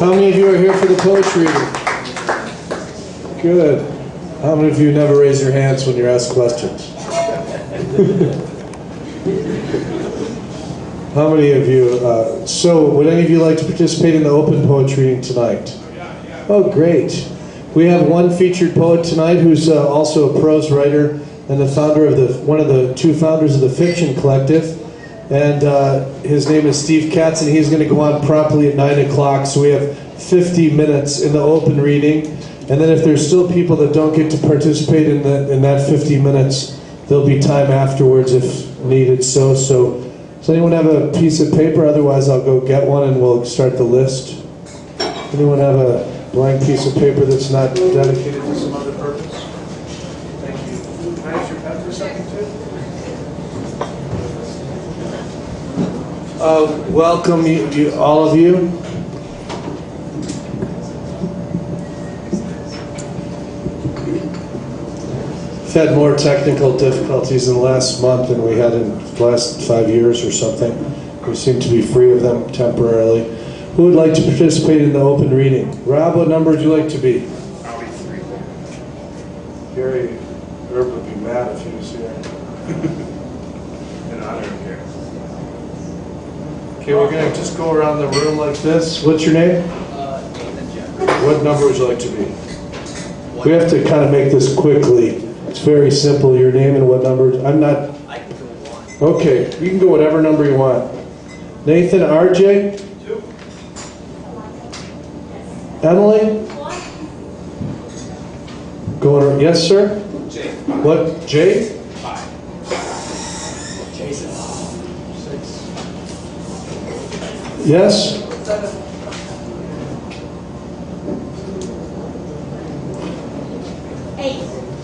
How many of you are here for the poetry reading? Good. How many of you never raise your hands when you're asked questions? How many of you, so would any of you like to participate in the open poetry reading tonight? Oh, great. We have one featured poet tonight who's also a prose writer and the founder of one of the two founders of the Fiction Collective. And his name is Steve Katz, and he's going to go on promptly at 9 o'clock. So we have 50 minutes in the open reading. And then if there's still people that don't get to participate in that 50 minutes, there'll be time afterwards if needed. So does anyone have a piece of paper? Otherwise, I'll go get one and we'll start the list. Anyone have a blank piece of paper that's not dedicated to some other purpose? Thank you. Can I use your pen for a second, too? Welcome, all of you. We've had more technical difficulties in the last month than we had in the last 5 years or something. We seem to be free of them temporarily. Who would like to participate in the open reading? Rob, what number would you like to be? I'll be 3. Gary Herb would be mad if he was here. And I don't care. Okay, we're going to just go around the room like this. What's your name? Nathan Jeffrey. What number would you like to be? We have to kind of make this quickly. It's very simple. Your name and what number? I'm not... I can go 1. Okay, you can go whatever number you want. Nathan, RJ? 2. Emily? Going, yes, sir? Jay. What, Jay? 5. Jason. 6. Yes? 7.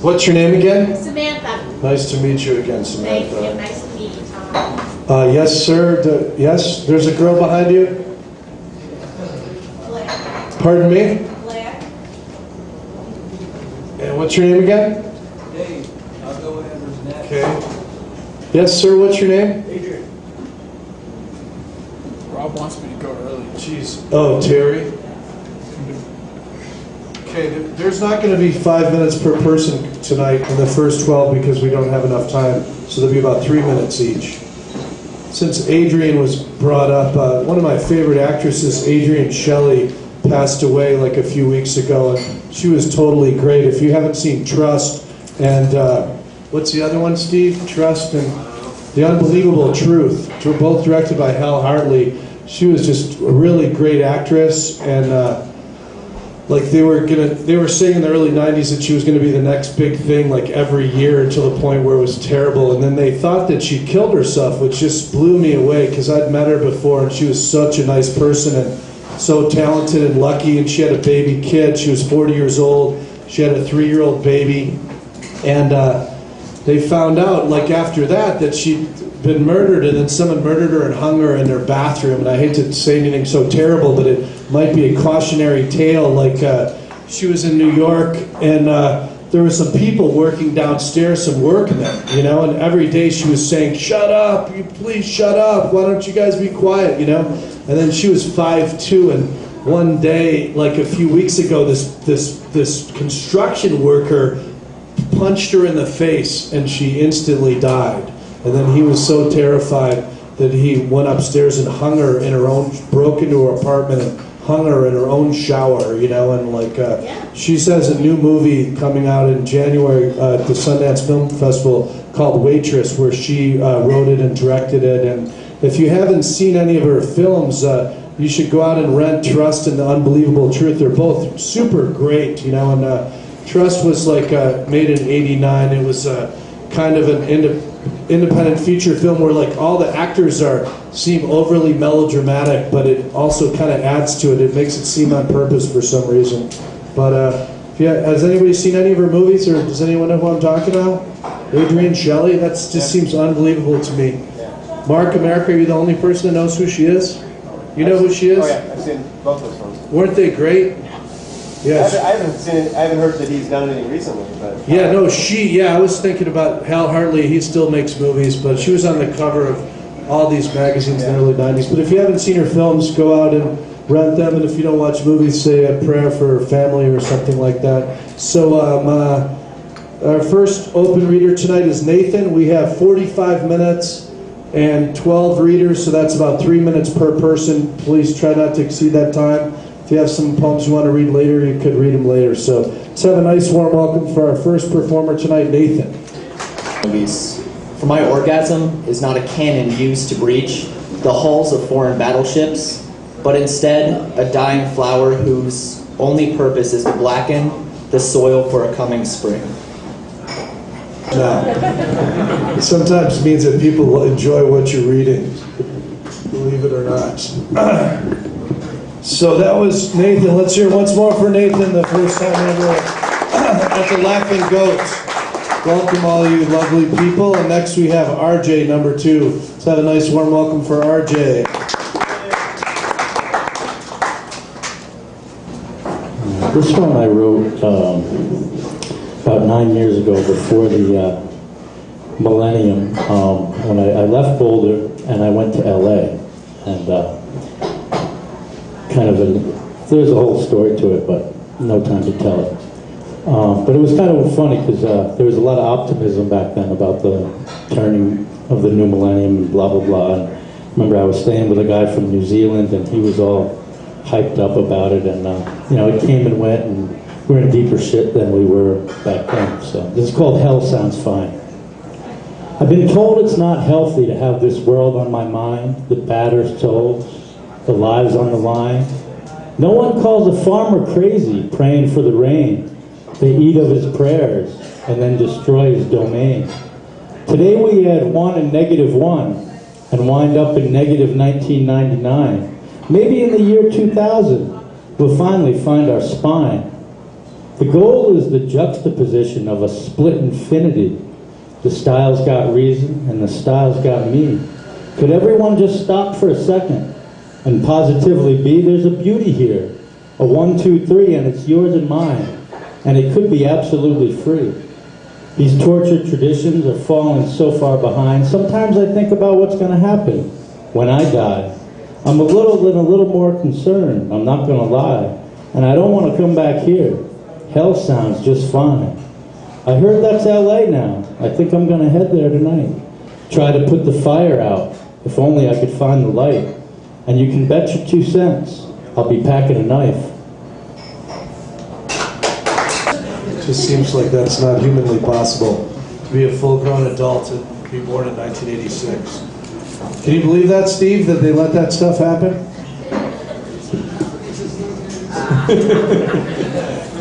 What's your name again? Samantha. Nice to meet you again, Thank Samantha. you. Nice to meet you, Tom. Yes, sir. Yes, there's a girl behind you. Blair. Pardon me? Blair. And what's your name again? Dave. I'll go whatever's next. Okay. Yes, sir. What's your name? Adrian. Rob wants me to go early. Jeez. Oh, Terry. Okay, there's not going to be 5 minutes per person tonight in the first 12 because we don't have enough time. So there'll be about 3 minutes each. Since Adrian was brought up, one of my favorite actresses, Adrian Shelley, passed away like a few weeks ago, and she was totally great. If you haven't seen Trust and what's the other one, Steve? Trust and The Unbelievable Truth, both directed by Hal Hartley. She was just a really great actress, and like they were saying in the early 90s that she was going to be the next big thing like every year until the point where it was terrible, and then they thought that she killed herself, which just blew me away because I'd met her before and she was such a nice person and so talented and lucky, and she had a baby kid. She was 40 years old. She had a 3-year-old baby, and they found out like after that she'd been murdered, and then someone murdered her and hung her in their bathroom. And I hate to say anything so terrible, but it might be a cautionary tale. Like she was in New York, and there were some people working downstairs, some workmen, and every day she was saying, "Shut up, you please shut up, why don't you guys be quiet," and then she was 5'2", and one day, like a few weeks ago, this construction worker punched her in the face, and she instantly died. And then he was so terrified that he went upstairs and hung her in her own, broke into her apartment and hung her in her own shower, and like, she says a new movie coming out in January at the Sundance Film Festival called Waitress, where she wrote it and directed it. And if you haven't seen any of her films, you should go out and rent Trust and The Unbelievable Truth. They're both super great, and Trust was like made in '89. It was kind of an independent feature film where like all the actors seem overly melodramatic, but it also kind of adds to it. It makes it seem on purpose for some reason. But has anybody seen any of her movies, or does anyone know who I'm talking about? Adrian Shelley? That just seems unbelievable to me. Mark America, are you the only person that knows who she is? You know who she is? Oh yeah, I've seen both those films. Weren't they great? Yes. I haven't heard that he's done anything recently, but Yeah, no, I was thinking about Hal Hartley. He still makes movies, but she was on the cover of all these magazines in the early 90s. But if you haven't seen her films, go out and rent them, and if you don't watch movies, say a prayer for family or something like that. So our first open reader tonight is Nathan. We have 45 minutes and 12 readers, so that's about 3 minutes per person. Please try not to exceed that time. If you have some poems you want to read later, you could read them later. So let's have a nice warm welcome for our first performer tonight, Nathan. For my orgasm is not a cannon used to breach the hulls of foreign battleships, but instead a dying flower whose only purpose is to blacken the soil for a coming spring. No. Sometimes it means that people will enjoy what you're reading, believe it or not. So that was Nathan. Let's hear once more for Nathan, the first time ever at the Laughing Goat. Welcome all you lovely people. And next we have RJ, number 2. Let's have a nice warm welcome for RJ. This one I wrote about 9 years ago, before the millennium, when I left Boulder and I went to LA. And there's a whole story to it, but no time to tell it. But it was kind of funny because there was a lot of optimism back then about the turning of the new millennium and blah, blah, blah. And I remember I was staying with a guy from New Zealand, and he was all hyped up about it. And, it came and went, and we were in deeper shit than we were back then. So this is called Hell Sounds Fine. I've been told it's not healthy to have this world on my mind, the batters told, the lives on the line. No one calls a farmer crazy praying for the rain. They eat of his prayers and then destroy his domain. Today we add 1 and -1 and wind up in negative 1999. Maybe in the year 2000 we'll finally find our spine. The goal is the juxtaposition of a split infinity. The styles got reason and the styles got me. Could everyone just stop for a second and positively be? There's a beauty here. A 1, 2, 3, and it's yours and mine. And it could be absolutely free. These tortured traditions are falling so far behind. Sometimes I think about what's going to happen when I die. I'm a little more concerned, I'm not going to lie. And I don't want to come back here. Hell sounds just fine. I heard that's LA now. I think I'm going to head there tonight. Try to put the fire out. If only I could find the light. And you can bet your 2 cents I'll be packing a knife. It just seems like that's not humanly possible to be a full-grown adult and be born in 1986. Can you believe that, Steve, that they let that stuff happen?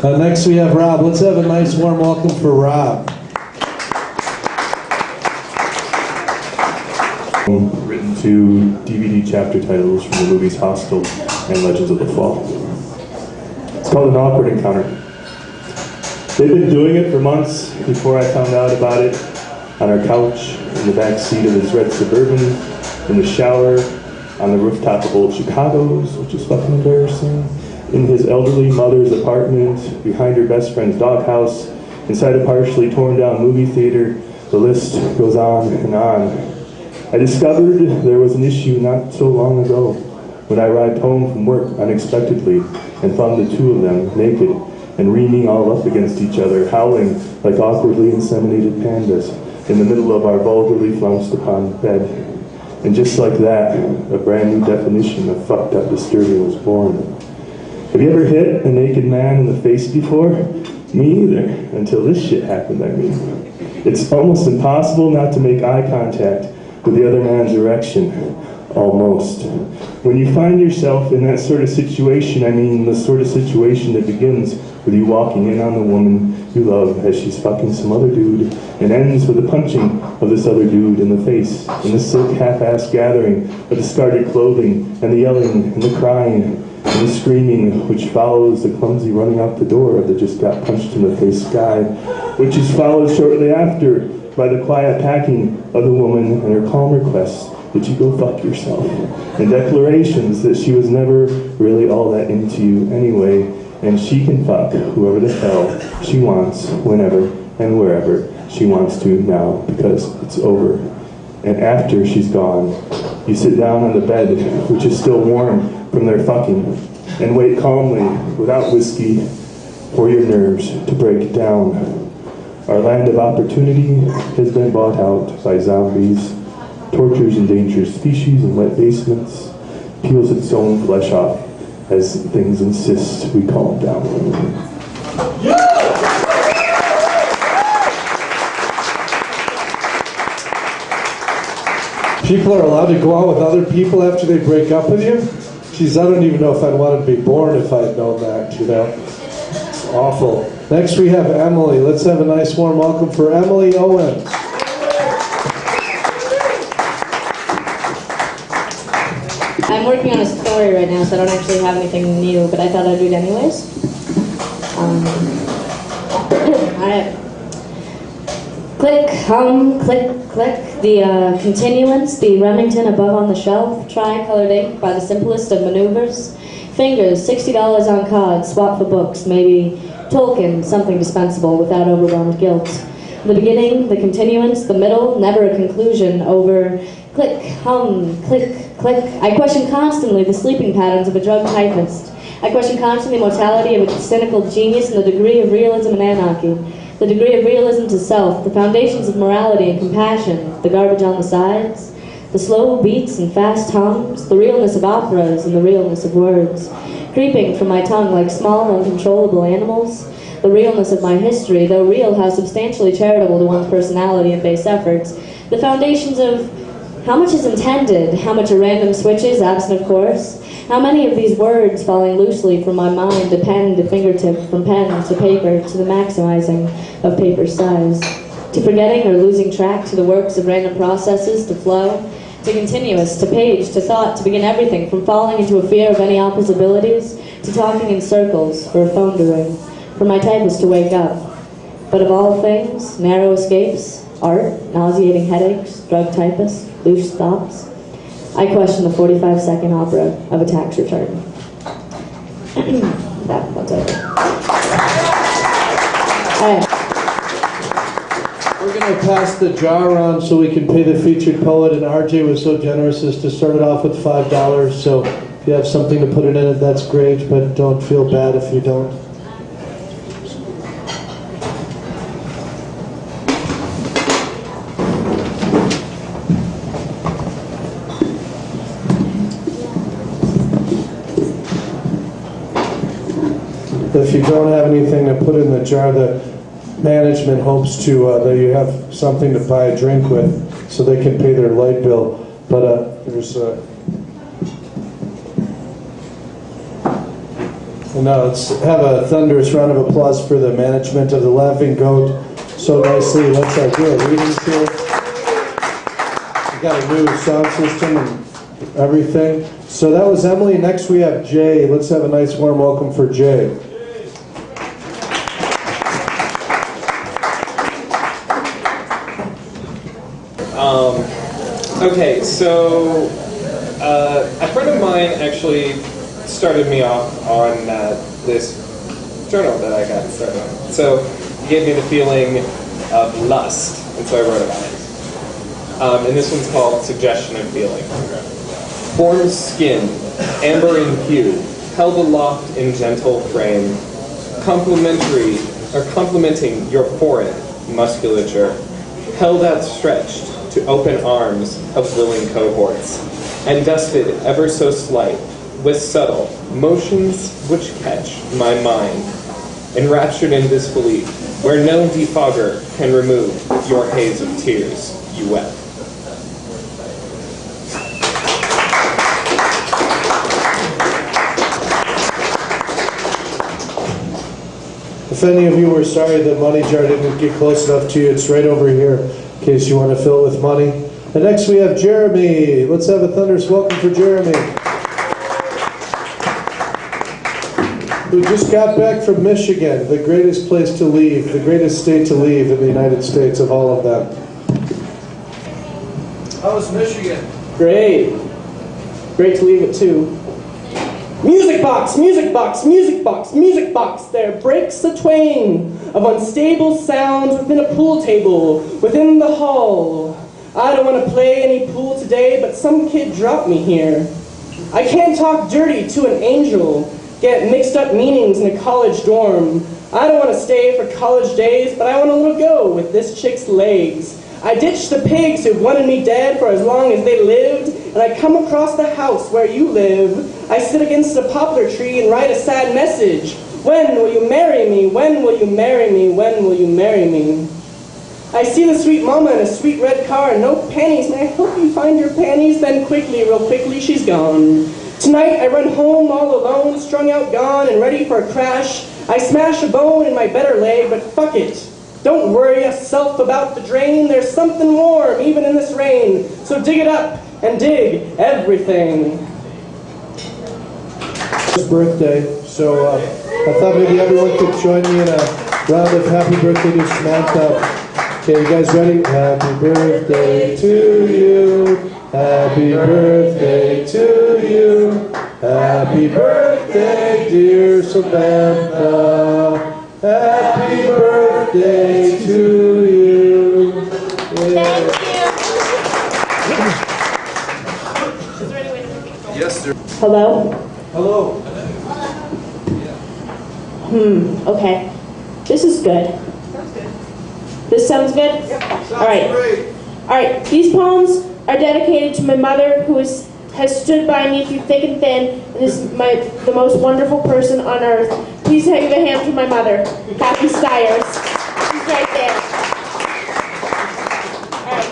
Next we have Rob. Let's have a nice warm welcome for Rob. Written 2 DVD chapter titles from the movies Hostel and Legends of the Fall. It's called An Awkward Encounter. They'd been doing it for months before I found out about it. On our couch, in the back seat of his red Suburban, in the shower, on the rooftop of old Chicago's, which is fucking embarrassing, in his elderly mother's apartment, behind her best friend's doghouse, inside a partially torn down movie theater. The list goes on and on. I discovered there was an issue not so long ago when I arrived home from work unexpectedly and found the 2 of them naked and reaming all up against each other, howling like awkwardly inseminated pandas in the middle of our vulgarly flounced upon bed. And just like that, a brand new definition of fucked up disturbing was born. Have you ever hit a naked man in the face before? Me either, until this shit happened, I mean. It's almost impossible not to make eye contact with the other man's erection. Almost. When you find yourself in that sort of situation, I mean the sort of situation that begins with you walking in on the woman you love as she's fucking some other dude, and ends with the punching of this other dude in the face, in the sick half-assed gathering of discarded clothing, and the yelling, and the crying, and the screaming, which follows the clumsy running out the door of the just got punched in the face guy, which is followed shortly after by the quiet packing of the woman and her calm requests that you go fuck yourself, and declarations that she was never really all that into you anyway, and she can fuck whoever the hell she wants, whenever and wherever she wants to now, because it's over. And after she's gone, you sit down on the bed, which is still warm from their fucking and wait calmly without whiskey for your nerves to break down. Our land of opportunity has been bought out by zombies, tortures endangered species in wet basements, peels its own flesh off as things insist we calm down. People are allowed to go out with other people after they break up with you? Jeez, I don't even know if I'd want to be born if I'd known that, you know? It's awful. Next we have Emily. Let's have a nice warm welcome for Emily Owens. I'm working on a story right now, so I don't actually have anything new, but I thought I'd do it anyways. Alright. Click, hum, click, click. The continuance, the Remington above on the shelf, tricolored ink by the simplest of maneuvers. Fingers, $60 on cards, swap for books, maybe Tolkien, something dispensable without overwhelmed guilt. The beginning, the continuance, the middle, never a conclusion, over click, hum, click, click. I question constantly the sleeping patterns of a drug typist. I question constantly the mortality of a cynical genius and the degree of realism and anarchy. The degree of realism to self, the foundations of morality and compassion, the garbage on the sides, the slow beats and fast hums, the realness of operas and the realness of words, creeping from my tongue like small, uncontrollable animals, the realness of my history, though real, how substantially charitable to one's personality and base efforts, the foundations of how much is intended, how much are random switches, absent of course, how many of these words falling loosely from my mind to pen to fingertip, from pen to paper, to the maximizing of paper's size, to forgetting or losing track, to the works of random processes, to flow, to continuous, to page, to thought, to begin everything, from falling into a fear of any opposabilities, to talking in circles, for a phone to ring, for my typist to wake up. But of all things, narrow escapes, art, nauseating headaches, drug typists, loose thoughts, I question the 45-second opera of a tax return. That's over. All right. We're going to pass the jar around so we can pay the featured poet, and RJ was so generous as to start it off with $5, so if you have something to put it in it, that's great, but don't feel bad if you don't. If you don't have anything to put in the jar, the management hopes to that you have something to buy a drink with so they can pay their light bill. But there's now let's have a thunderous round of applause for the management of the Laughing Goat. So nicely, let's do a reading here. We got a new sound system and everything. So that was Emily. Next we have Jay. Let's have a nice warm welcome for Jay. Okay, so a friend of mine actually started me off on this journal that I got started on. So he gave me the feeling of lust, and so I wrote about it. And this one's called Suggestion of Feeling. Formed skin, amber in hue, held aloft in gentle frame, complementing your foreign musculature, held outstretched to open arms of willing cohorts, and dusted ever so slight with subtle motions which catch my mind, enraptured in disbelief, where no defogger can remove your haze of tears you wept. If any of you were sorry the money jar didn't get close enough to you, it's right over here in case you want to fill it with money. And next we have Jeremy. Let's have a thunderous welcome for Jeremy, who just got back from Michigan, the greatest place to leave, the greatest state to leave in the United States of all of them. How was Michigan? Great. Great to leave it too. Music box, music box, music box, music box. There breaks a twain of unstable sounds within a pool table, within the hall. I don't want to play any pool today, but some kid dropped me here. I can't talk dirty to an angel, get mixed up meanings in a college dorm. I don't want to stay for college days, but I want a little go with this chick's legs. I ditched the pigs who wanted me dead for as long as they lived, and I come across the house where you live. I sit against a poplar tree and write a sad message. When will you marry me? When will you marry me? When will you marry me? I see the sweet mama in a sweet red car and no panties. May I help you find your panties? Then quickly, real quickly, she's gone. Tonight I run home all alone, strung out, gone, and ready for a crash. I smash a bone in my better leg, but fuck it. Don't worry yourself about the drain. There's something warm even in this rain. So dig it up and dig everything. His birthday, so I thought maybe everyone could join me in a round of happy birthday to Samantha. Okay, you guys ready? Happy birthday to you. Happy birthday to you. Happy birthday, dear Samantha. Happy birthday to you. Yeah. Yes, sir. Hello? Hello. Okay. This is good. This sounds good? All right. All right. These poems are dedicated to my mother, who has stood by me through thick and thin, and is the most wonderful person on earth. Please give a hand to my mother, Kathy Stiers. She's right there. All right.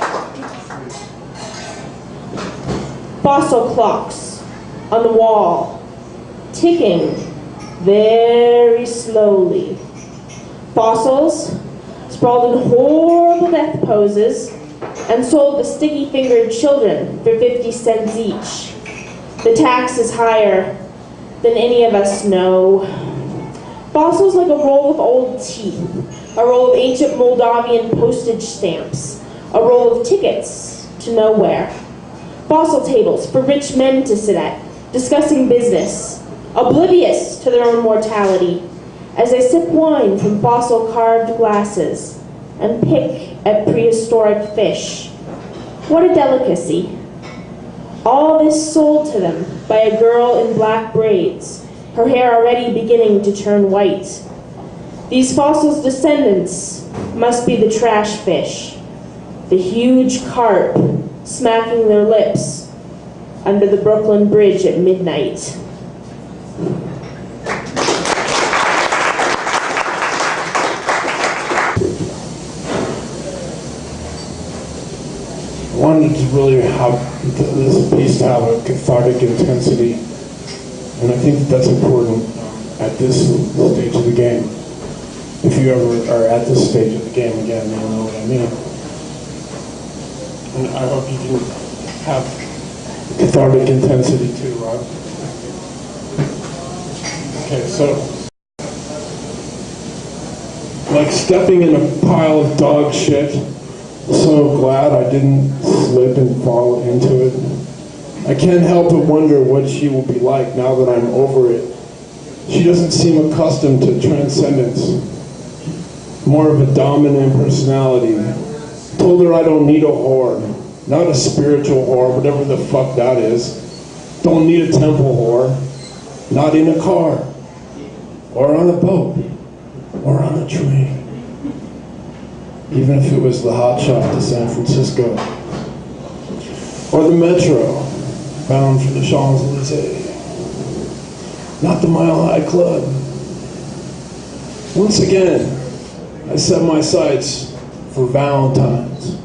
Fossil clocks on the wall, ticking very slowly. Fossils sprawled in horrible death poses and sold to sticky-fingered children for 50 cents each. The tax is higher than any of us know. Fossils like a roll of old teeth, a roll of ancient Moldavian postage stamps, a roll of tickets to nowhere. Fossil tables for rich men to sit at, discussing business, oblivious to their own mortality, as they sip wine from fossil-carved glasses and pick at prehistoric fish. What a delicacy. All this sold to them by a girl in black braids, her hair already beginning to turn white. These fossils' descendants must be the trash fish, the huge carp smacking their lips under the Brooklyn Bridge at midnight. I wanted to really have this piece to have a cathartic intensity, and I think that's important at this stage of the game. If you ever are at this stage of the game again, you'll know what I mean. And I hope you can have cathartic intensity too, Rob. Okay, so like stepping in a pile of dog shit. So glad I didn't slip and fall into it. I can't help but wonder what she will be like now that I'm over it. She doesn't seem accustomed to transcendence. More of a dominant personality. Told her I don't need a whore. Not a spiritual whore, whatever the fuck that is. Don't need a temple whore. Not in a car. Or on a boat. Or on a train. Even if it was the hot shot to San Francisco. Or the metro, bound for the Champs-Elysees. Not the Mile High Club. Once again, I set my sights for Valentine's.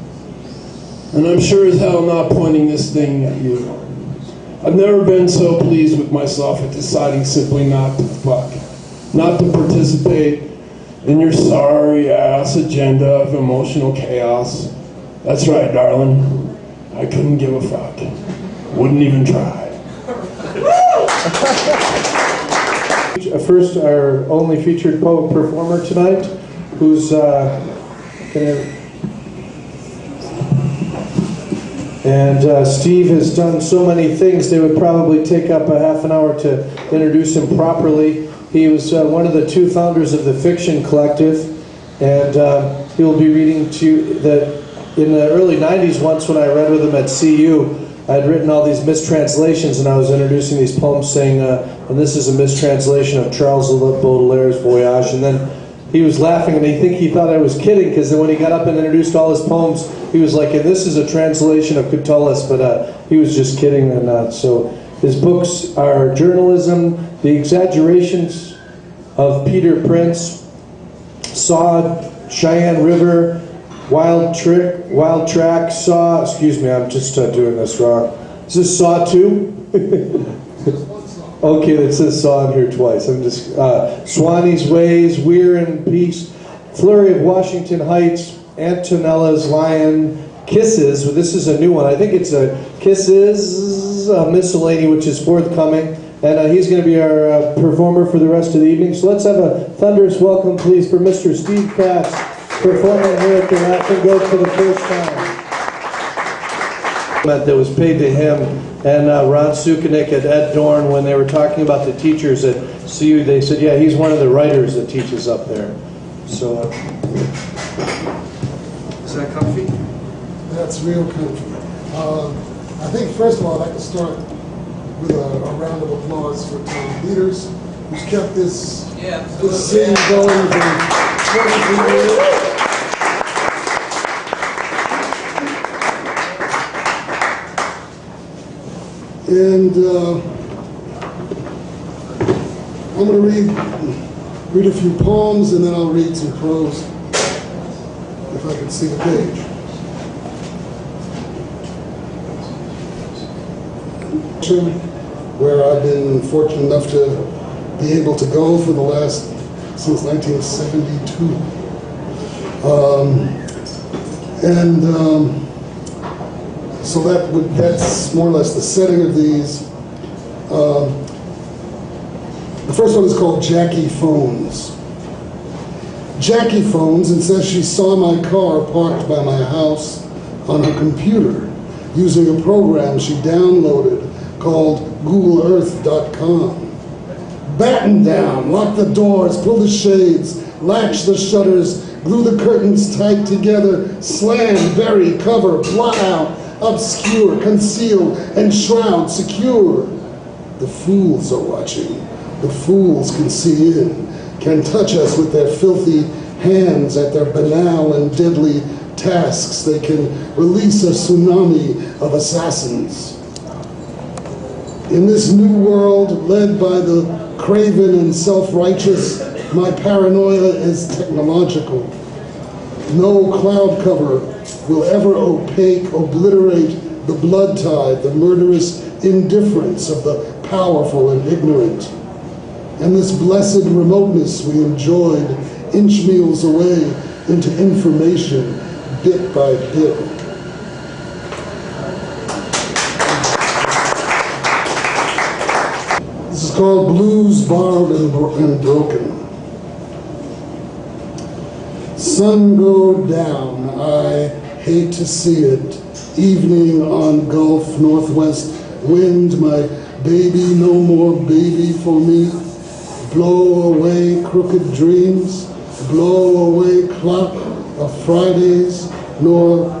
And I'm sure as hell not pointing this thing at you. I've never been so pleased with myself at deciding simply not to fuck. Not to participate in your sorry-ass agenda of emotional chaos. That's right, darling. I couldn't give a fuck. Wouldn't even try. First, our only featured poet performer tonight, who's Steve has done so many things, they would probably take up a half an hour to introduce him properly. He was one of the two founders of the Fiction Collective, and he will be reading to you that in the early 90s, once when I read with him at CU, I had written all these mistranslations, and I was introducing these poems saying, and this is a mistranslation of Charles Baudelaire's Voyage, and then he was laughing, and he thought I was kidding, because then when he got up and introduced all his poems, he was like, and this is a translation of Catullus, but he was just kidding. And so his books are Journalism, The Exaggerations of Peter Prince, Saw, Cheyenne River, Wild Track, Saw, excuse me, I'm just doing this wrong. Is this Saw 2? Okay, it says Saw in here twice. I'm just, Swanee's Ways, Weir and Peace, Flurry of Washington Heights, Antonella's Lion, Kisses, well, this is a new one. I think it's a Kisses Miscellany, which is forthcoming. And he's going to be our performer for the rest of the evening. So let's have a thunderous welcome, please, for Mr. Steve Katz, performing here at the Laughing Goat for the first time. That was paid to him and Ron Sukanik and Ed Dorn when they were talking about the teachers at CU. They said, yeah, he's one of the writers that teaches up there. So, Is that comfy? That's real comfy. I think first of all, I'd like to start with a round of applause for Tom Peters, who's kept this scene going for 23 years. And I'm going to read a few poems, and then I'll read some prose, if I can see the page. Where I've been fortunate enough to be able to go for the last, since 1972. So that's more or less the setting of these. The first one is called Jackie Phones. Jackie phones and says she saw my car parked by my house on her computer using a program she downloaded called GoogleEarth.com. Batten down, lock the doors, pull the shades, latch the shutters, glue the curtains tight together, slam, bury, cover, blot out, obscure, conceal, and shroud, secure. The fools are watching. The fools can see in, can touch us with their filthy hands at their banal and deadly tasks. They can release a tsunami of assassins. In this new world, led by the craven and self-righteous, my paranoia is technological. No cloud cover will ever opaque, obliterate the blood tide, the murderous indifference of the powerful and ignorant. And this blessed remoteness we enjoyed inch meals away into information, bit by bit. This is called Blues Borrowed and Broken. Sun go down, I hate to see it. Evening on Gulf, northwest wind, my baby, no more baby for me. Blow away crooked dreams, blow away clock of Fridays, nor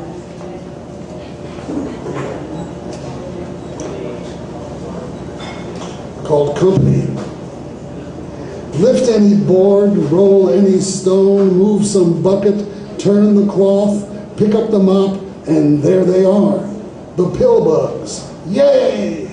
called company. Lift any board, roll any stone, move some bucket, turn the cloth, pick up the mop, and there they are. The pill bugs, yay!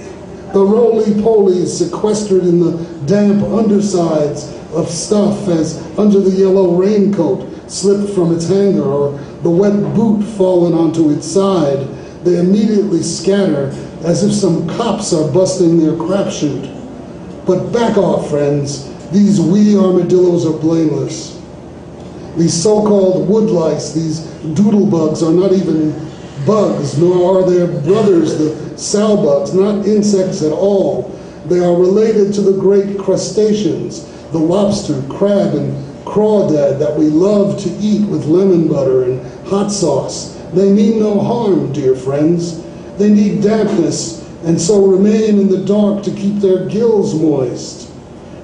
The roly-polies sequestered in the damp undersides of stuff as under the yellow raincoat slipped from its hanger or the wet boot fallen onto its side. They immediately scatter as if some cops are busting their crapshoot. But back off, friends. These wee armadillos are blameless. These so-called woodlice, these doodlebugs, are not even bugs, nor are their brothers the sowbugs, not insects at all. They are related to the great crustaceans, the lobster, crab, and crawdad that we love to eat with lemon butter and hot sauce. They mean no harm, dear friends. They need dampness and so remain in the dark to keep their gills moist.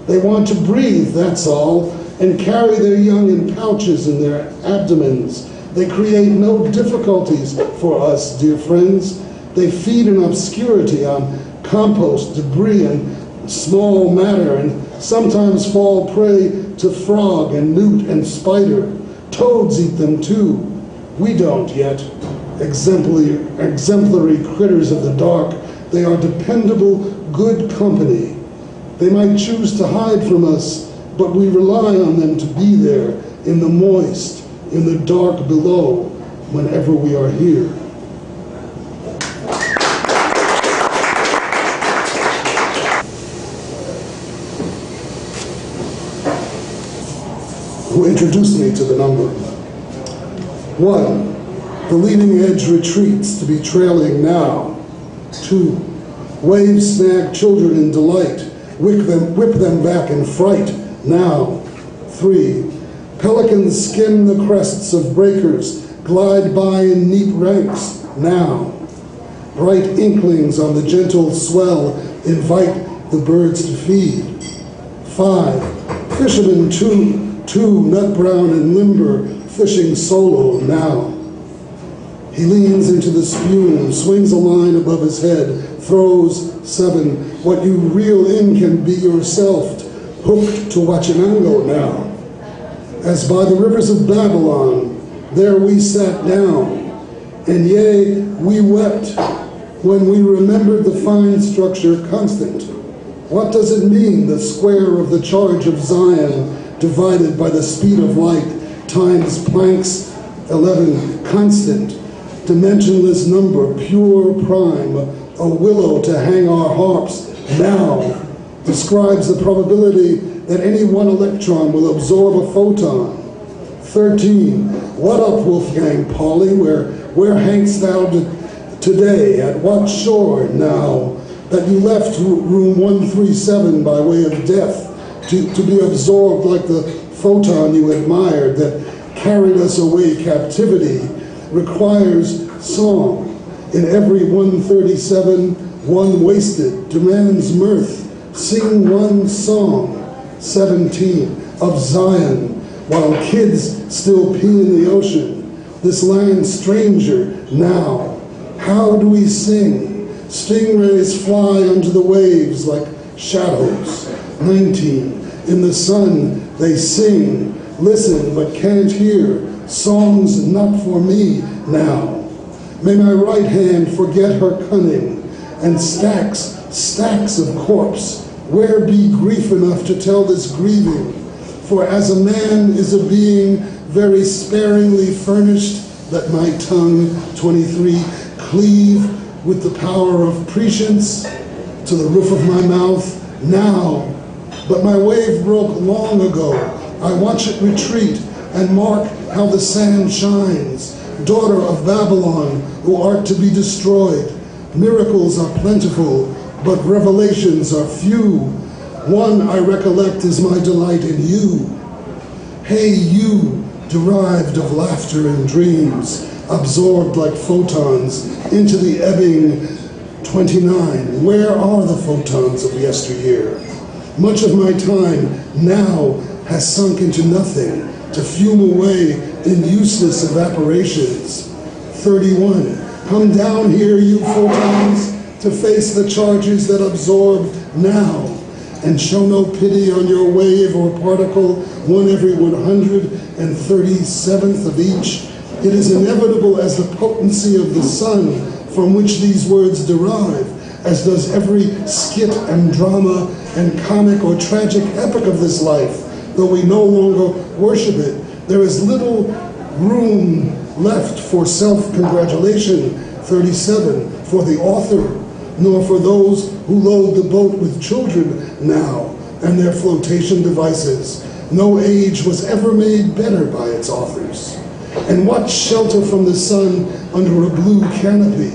They want to breathe, that's all, and carry their young in pouches in their abdomens. They create no difficulties for us, dear friends. They feed in obscurity on compost, debris, and small matter, and sometimes fall prey to frog and newt and spider. Toads eat them too. We don't yet. Exemplary critters of the dark, they are dependable, good company. They might choose to hide from us, but we rely on them to be there in the moist, in the dark below, whenever we are here. Who introduced me to the number. 1, the leading edge retreats to be trailing now. 2, waves snag children in delight, whip them back in fright now. 3, pelicans skim the crests of breakers, glide by in neat ranks now. Bright inklings on the gentle swell invite the birds to feed. 5, fishermen too, nut brown and limber, fishing solo now. He leans into the spume, swings a line above his head, throws 7, what you reel in can be yourself, hooked to Wachinango now. As by the rivers of Babylon, there we sat down, and yea, we wept when we remembered the fine structure constant. What does it mean, the square of the charge of Zion, divided by the speed of light, times Planck's 11 constant, dimensionless number, pure prime, a willow to hang our harps now, describes the probability that any one electron will absorb a photon. 13, what up, Wolfgang Pauli, where hangst thou today, at what shore now, that you left room 137 by way of death, to be absorbed like the photon you admired that carried us away captivity, requires song. In every 137, one wasted, demands mirth. Sing one song. 17, of Zion, while kids still pee in the ocean. This land stranger now. How do we sing? Stingrays fly under the waves like shadows. 19, in the sun they sing, listen but can't hear, songs not for me now. May my right hand forget her cunning, and stacks of corpse, where be grief enough to tell this grieving? For as a man is a being very sparingly furnished, let my tongue, 23, cleave with the power of prescience to the roof of my mouth now. But my wave broke long ago. I watch it retreat and mark how the sand shines. Daughter of Babylon, who art to be destroyed. Miracles are plentiful, but revelations are few. One I recollect is my delight in you. Hey you, derived of laughter and dreams, absorbed like photons into the ebbing 29. Where are the photons of yesteryear? Much of my time now has sunk into nothing, to fume away in useless evaporations. 31. Come down here, you photons, to face the charges that absorb now, and show no pity on your wave or particle, one every 137th of each. It is inevitable as the potency of the sun from which these words derive, as does every skit and drama and comic or tragic epic of this life. Though we no longer worship it, there is little room left for self-congratulation, 37, for the author, nor for those who load the boat with children now and their flotation devices. No age was ever made better by its authors. And what shelter from the sun under a blue canopy?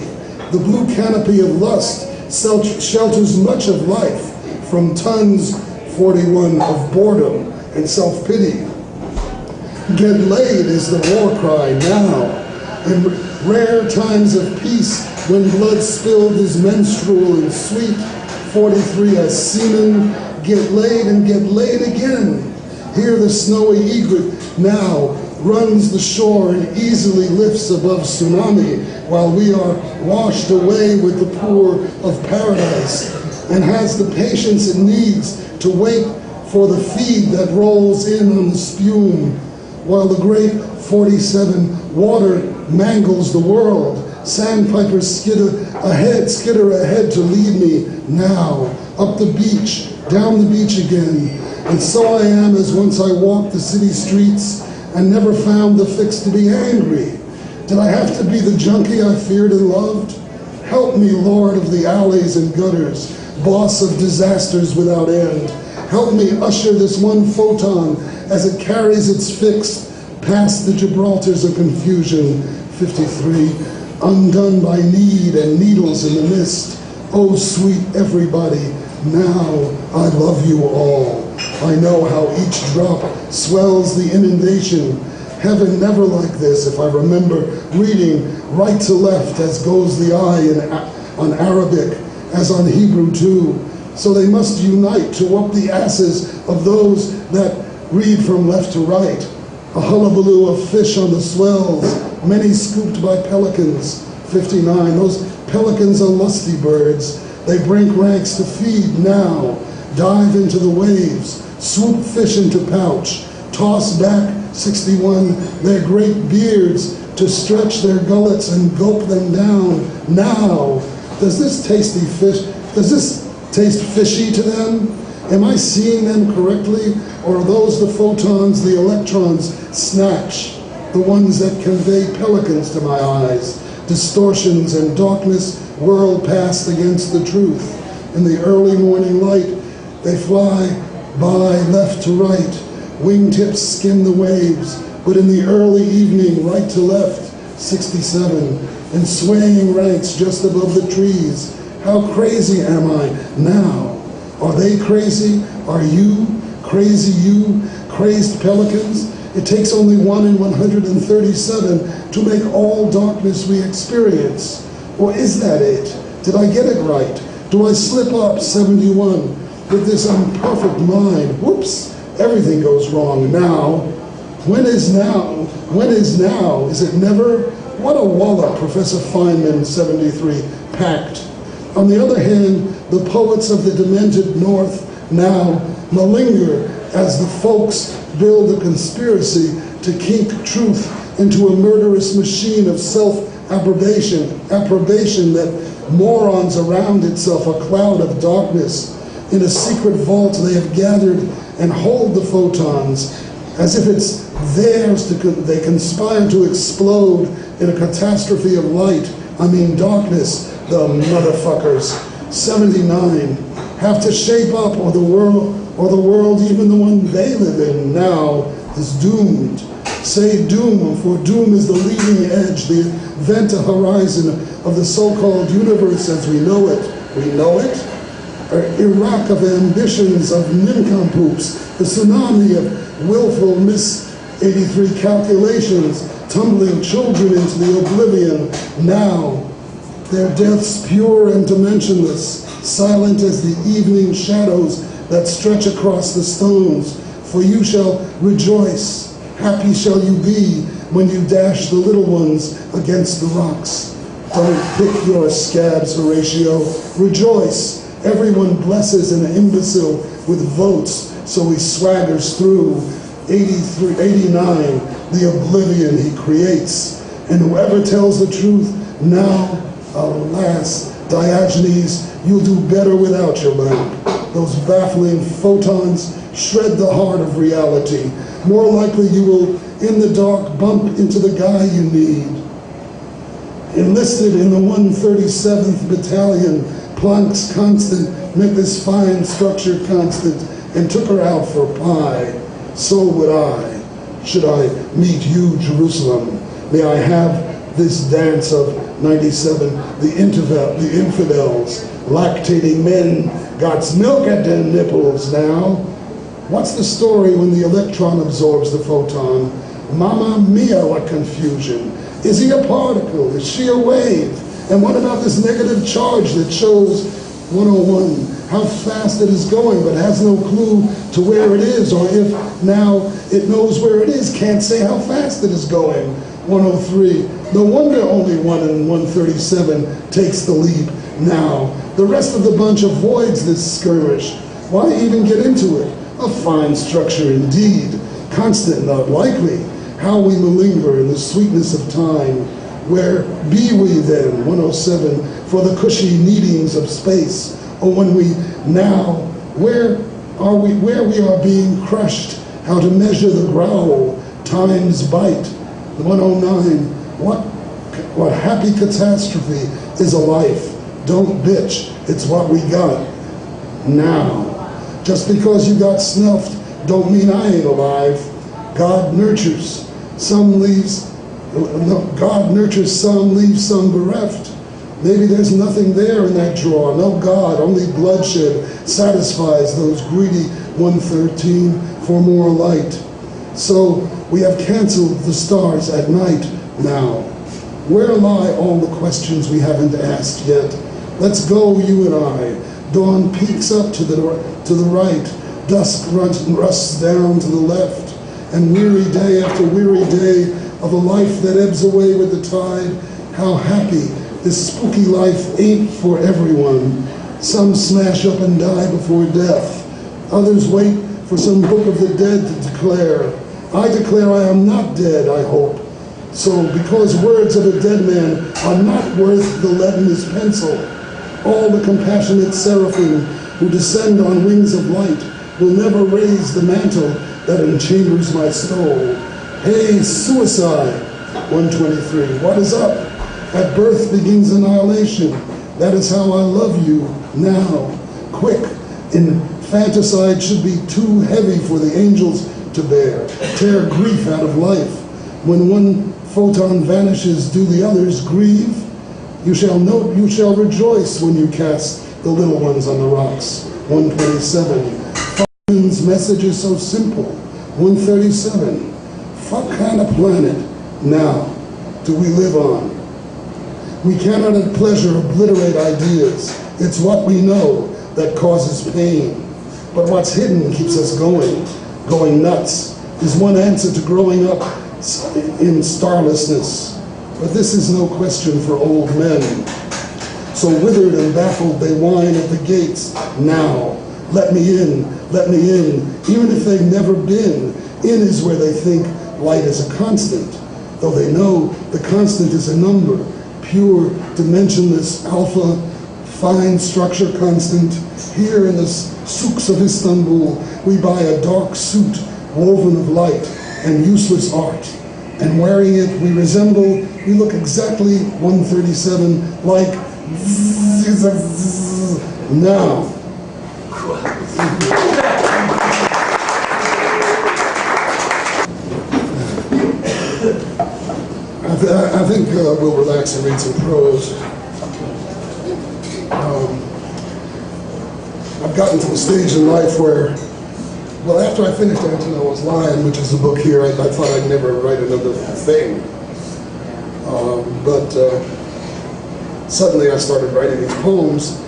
The blue canopy of lust shelters much of life from tons 41 of boredom and self-pity. Get laid is the war cry now. In rare times of peace, when blood spilled is menstrual and sweet, 43 as seamen, get laid and get laid again. Hear the snowy egret now, runs the shore and easily lifts above tsunami, while we are washed away with the pour of paradise, and has the patience it needs to wait for the feed that rolls in on the spume, while the great 47 water mangles the world. Sandpipers skitter ahead to lead me now, up the beach, down the beach again. And so I am as once I walked the city streets and never found the fix to be angry. Did I have to be the junkie I feared and loved? Help me, Lord of the alleys and gutters, boss of disasters without end. Help me usher this one photon as it carries its fix past the Gibraltars of confusion. 53, undone by need and needles in the mist. Oh, sweet everybody, now I love you all. I know how each drop swells the inundation. Heaven never like this, if I remember reading right to left as goes the eye on Arabic, as on Hebrew too. So they must unite to whoop the asses of those that read from left to right. A hullabaloo of fish on the swells, many scooped by pelicans. 59, those pelicans are lusty birds. They break ranks to feed now, dive into the waves, swoop fish into pouch, toss back, 61, their great beards to stretch their gullets and gulp them down. Now, does this taste fishy to them? Am I seeing them correctly? Or are those the photons the electrons snatch, the ones that convey pelicans to my eyes? Distortions and darkness whirl past against the truth. In the early morning light, they fly by left to right. Wingtips skim the waves, but in the early evening, right to left, 67, in swaying ranks just above the trees. How crazy am I now? Are they crazy? Are you crazy, you crazed pelicans? It takes only 1 in 137 to make all darkness we experience. Or is that it? Did I get it right? Do I slip up, 71, with this imperfect mind? Whoops, everything goes wrong now. When is now? When is now? Is it never? What a wallop, Professor Feynman, 73, packed. On the other hand, the poets of the demented North now malinger as the folks build a conspiracy to kink truth into a murderous machine of self-approbation that morons around itself, a cloud of darkness. In a secret vault they have gathered and hold the photons as if it's theirs they conspire to explode in a catastrophe of light. I mean darkness, the motherfuckers. 79 have to shape up or the world, even the one they live in now, is doomed. Say doom, for doom is the leading edge, the event horizon of the so-called universe as we know it. We know it? Iraq of ambitions of nincompoops, the tsunami of willful mis-83 calculations, tumbling children into the oblivion now. Their deaths pure and dimensionless, silent as the evening shadows that stretch across the stones. For you shall rejoice, happy shall you be when you dash the little ones against the rocks. Don't pick your scabs, Horatio. Rejoice. Everyone blesses an imbecile with votes, so he swaggers through. 83, 89, the oblivion he creates. And whoever tells the truth now, alas, Diogenes, you'll do better without your lamp. Those baffling photons shred the heart of reality. More likely you will, in the dark, bump into the guy you need. Enlisted in the 137th Battalion, Planck's constant meant this fine structure constant and took her out for pie. So would I, should I meet you, Jerusalem. May I have this dance of 97, the infidels, lactating men, got milk at their nipples now. What's the story when the electron absorbs the photon? Mamma mia, what confusion. Is he a particle? Is she a wave? And what about this negative charge that shows 101 how fast it is going, but has no clue to where it is, or if now it knows where it is, can't say how fast it is going. 103. No wonder only 1 in 137 takes the leap now. The rest of the bunch avoids this skirmish. Why even get into it? A fine structure indeed, constant, not likely. How we malinger in the sweetness of time. Where be we then, 107, for the cushy kneadings of space? Or when we now, where we are being crushed, how to measure the growl, time's bite? 109, what happy catastrophe is a life? Don't bitch, it's what we got now. Just because you got snuffed, don't mean I ain't alive. God nurtures, some leaves some bereft. Maybe there's nothing there in that drawer, no God, only bloodshed satisfies those greedy 113 for more light. So we have canceled the stars at night now. Where lie all the questions we haven't asked yet? Let's go, you and I. Dawn peaks up to the right, dusk rusts down to the left, and weary day after weary day of a life that ebbs away with the tide. How happy this spooky life ain't for everyone. Some smash up and die before death. Others wait for some book of the dead to declare. I declare I am not dead, I hope. So, because words of a dead man are not worth the lead in his pencil, all the compassionate seraphim who descend on wings of light will never raise the mantle that enchambers my soul. Hey, suicide, 123, what is up? At birth begins annihilation. That is how I love you now. Quick, infanticide should be too heavy for the angels to bear. Tear grief out of life. When one photon vanishes, do the others grieve? You shall rejoice when you cast the little ones on the rocks. 127. Fuck's message is so simple. 137. What kind of planet now do we live on? We cannot at pleasure obliterate ideas. It's what we know that causes pain. But what's hidden keeps us going. Going nuts is one answer to growing up in starlessness. But this is no question for old men. So withered and baffled they whine at the gates. Now, let me in, even if they've never been. In is where they think light is a constant, though they know the constant is a number, pure, dimensionless, alpha, fine structure constant. Here in the souks of Istanbul, we buy a dark suit woven of light and useless art. And wearing it, we look exactly 137 like now. I think we'll relax and read some prose. I've gotten to the stage in life where, well, after I finished Antonova's Lion, which is the book here, I thought I'd never write another thing. But suddenly I started writing these poems,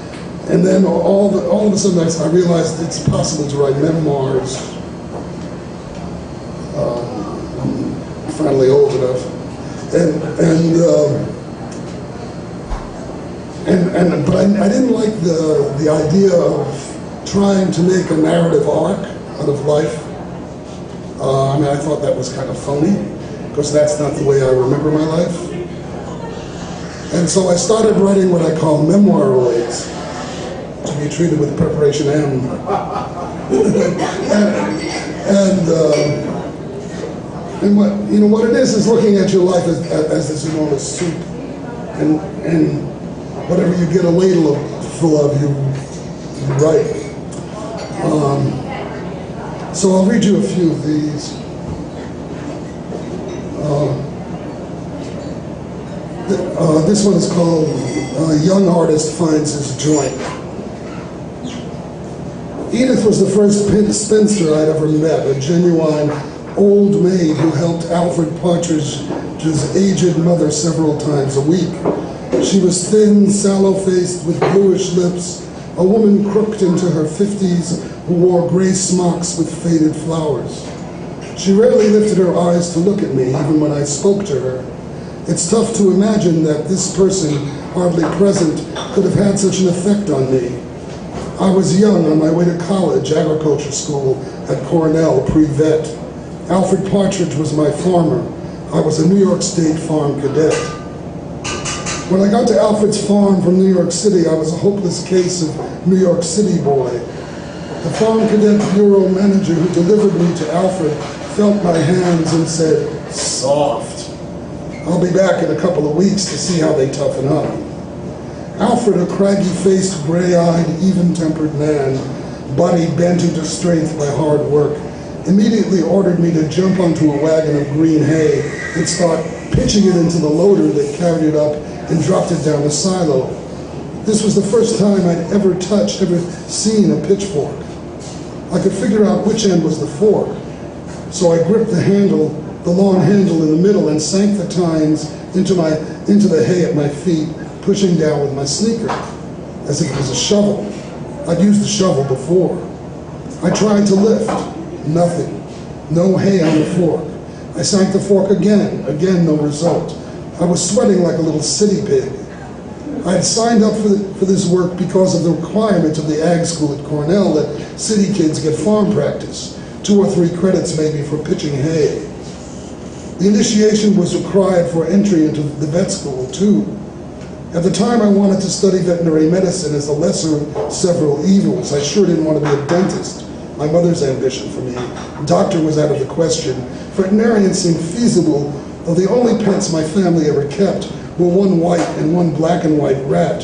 and then all of a sudden I realized it's possible to write memoirs. I'm finally old enough. But I didn't like the idea of trying to make a narrative arc out of life. I mean, I thought that was kind of phony, because that's not the way I remember my life. And so I started writing what I call memoiroids, to be treated with preparation M. And what it is looking at your life as this enormous soup, and whatever you get a ladle full of, you write. So I'll read you a few of these. This one is called Young Artist Finds His Joint. Edith was the first spinster I'd ever met, a genuine old maid who helped Alfred Partridge's aged mother several times a week. She was thin, sallow-faced, with bluish lips, a woman crooked into her 50s who wore gray smocks with faded flowers. She rarely lifted her eyes to look at me, even when I spoke to her. It's tough to imagine that this person, hardly present, could have had such an effect on me. I was young, on my way to college, agriculture school at Cornell, pre-vet. Alfred Partridge was my farmer. I was a New York State farm cadet. When I got to Alfred's farm from New York City, I was a hopeless case of New York City boy. The farm cadet bureau manager who delivered me to Alfred felt my hands and said, "Soft. I'll be back in a couple of weeks to see how they toughen up." Alfred, a craggy-faced, gray-eyed, even-tempered man, body bent into strength by hard work, immediately ordered me to jump onto a wagon of green hay and start pitching it into the loader that carried it up and dropped it down the silo. This was the first time I'd ever seen a pitchfork. I could figure out which end was the fork, so I gripped the long handle in the middle and sank the tines into the hay at my feet, pushing down with my sneaker, as if it was a shovel. I'd used the shovel before. I tried to lift. Nothing. No hay on the fork. I sank the fork again. Again, no result. I was sweating like a little city pig. I had signed up for this work because of the requirement of the ag school at Cornell that city kids get farm practice, 2 or 3 credits maybe for pitching hay. The initiation was required for entry into the vet school too. At the time, I wanted to study veterinary medicine as the lesser of several evils. I sure didn't want to be a dentist, my mother's ambition for me. Doctor was out of the question. Veterinarian seemed feasible, though the only pets my family ever kept were one white and one black and white rat,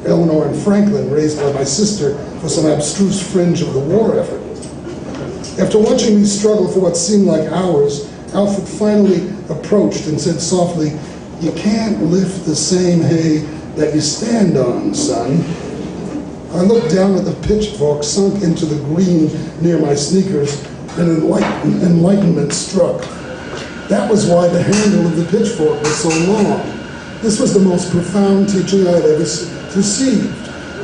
Eleanor and Franklin, raised by my sister for some abstruse fringe of the war effort. After watching me struggle for what seemed like hours, Alfred finally approached and said softly, "You can't lift the same hay that you stand on, son." I looked down at the pitchfork sunk into the green near my sneakers, and enlightenment struck. That was why the handle of the pitchfork was so long. This was the most profound teaching I had ever received.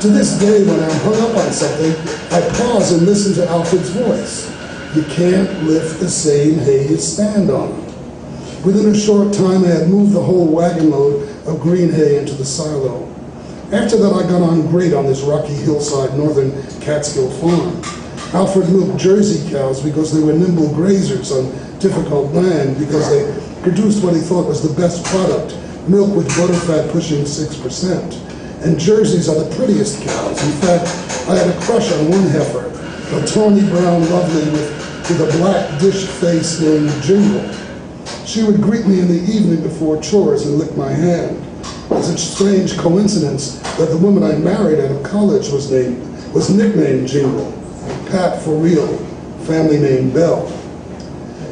To this day, when I'm hung up on something, I pause and listen to Alfred's voice. You can't lift the same hay you stand on. Within a short time, I had moved the whole wagon load of green hay into the silo. After that, I got on great on this rocky hillside northern Catskill farm. Alfred milked Jersey cows because they were nimble grazers on difficult land, because they produced what he thought was the best product, milk with butterfat pushing 6%. And Jerseys are the prettiest cows. In fact, I had a crush on one heifer, a tawny brown lovely with a black dish face named Jingle. She would greet me in the evening before chores and lick my hand. It's a strange coincidence that the woman I married out of college was nicknamed Jingle. Pat for real, family name Bell.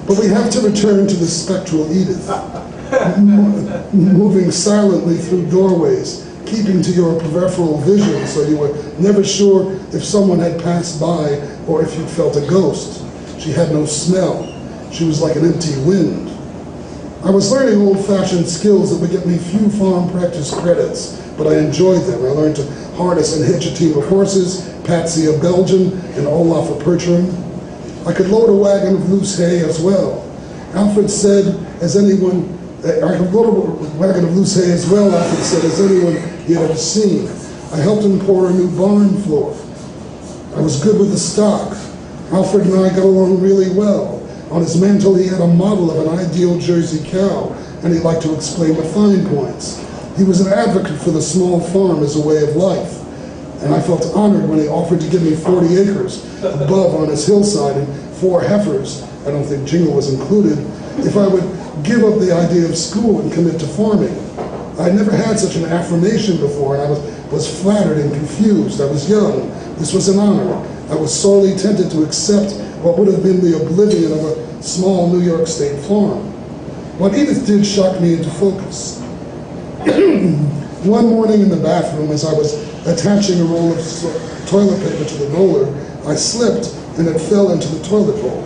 But we have to return to the spectral Edith, moving silently through doorways, keeping to your peripheral vision so you were never sure if someone had passed by or if you felt a ghost. She had no smell. She was like an empty wind. I was learning old-fashioned skills that would get me few farm practice credits, but I enjoyed them. I learned to harness and hitch a team of horses, Patsy a Belgian, and Olaf a Percheron. I could load a wagon of loose hay as well. Alfred said, as anyone, I could load a wagon of loose hay as well, Alfred said, as anyone he had ever seen. I helped him pour a new barn floor. I was good with the stock. Alfred and I got along really well. On his mantle, he had a model of an ideal Jersey cow, and he liked to explain the fine points. He was an advocate for the small farm as a way of life, and I felt honored when he offered to give me 40 acres above on his hillside and 4 heifers, I don't think Jingle was included, if I would give up the idea of school and commit to farming. I had never had such an affirmation before, and I was flattered and confused. I was young. This was an honor. I was sorely tempted to accept what would have been the oblivion of a small New York State farm. What Edith did shocked me into focus. One morning in the bathroom, as I was attaching a roll of toilet paper to the roller, I slipped and it fell into the toilet bowl.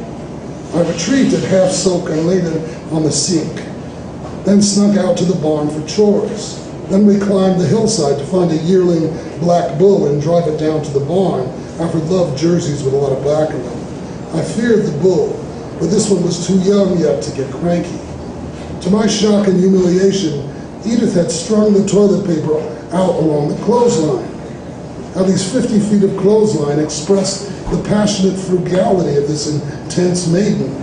I retrieved it half soaked and laid it on the sink, then snuck out to the barn for chores. Then we climbed the hillside to find a yearling black bull and drive it down to the barn. Alfred loved jerseys with a lot of black in them. I feared the bull, but this one was too young yet to get cranky. To my shock and humiliation, Edith had strung the toilet paper out along the clothesline. How these 50 feet of clothesline expressed the passionate frugality of this intense maiden.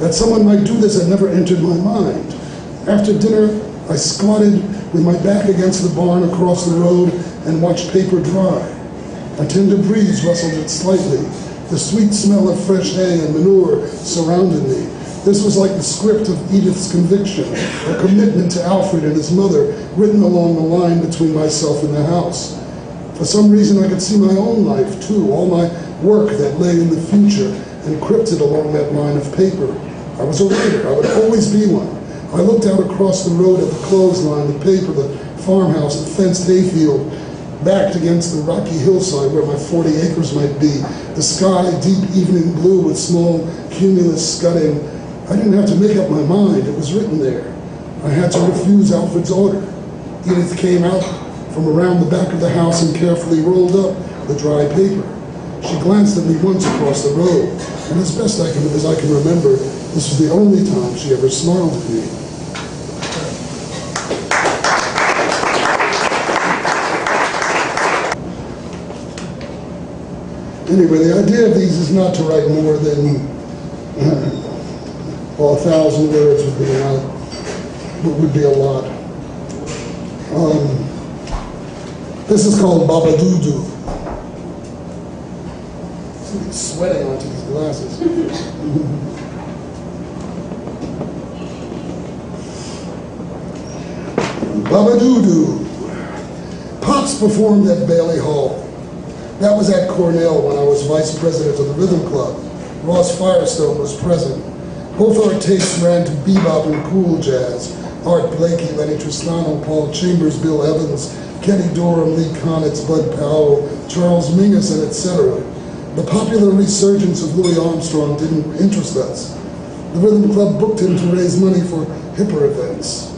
That someone might do this had never entered my mind. After dinner, I squatted with my back against the barn across the road and watched paper dry. A tender breeze rustled it slightly. The sweet smell of fresh hay and manure surrounded me. This was like the script of Edith's conviction, a commitment to Alfred and his mother, written along the line between myself and the house. For some reason, I could see my own life, too, all my work that lay in the future, encrypted along that line of paper. I was a writer. I would always be one. I looked out across the road at the clothesline, the paper, the farmhouse, the fenced hayfield, backed against the rocky hillside where my 40 acres might be, the sky deep evening blue with small cumulus scudding. I didn't have to make up my mind. It was written there. I had to refuse Alfred's order. Edith came out from around the back of the house and carefully rolled up the dry paper. She glanced at me once across the road, and as best as I can remember, this was the only time she ever smiled at me. Anyway, the idea of these is not to write more than 1,000 words would be a lot. This is called Baba Doo Doo. Somebody's sweating onto these glasses. Baba Doo Doo. Pops performed at Bailey Hall. That was at Cornell when I was vice president of the Rhythm Club. Ross Firestone was present. Both our tastes ran to bebop and cool jazz. Art Blakey, Lenny Tristano, Paul Chambers, Bill Evans, Kenny Dorham, Lee Konitz, Bud Powell, Charles Mingus, and etc. The popular resurgence of Louis Armstrong didn't interest us. The Rhythm Club booked him to raise money for hipper events.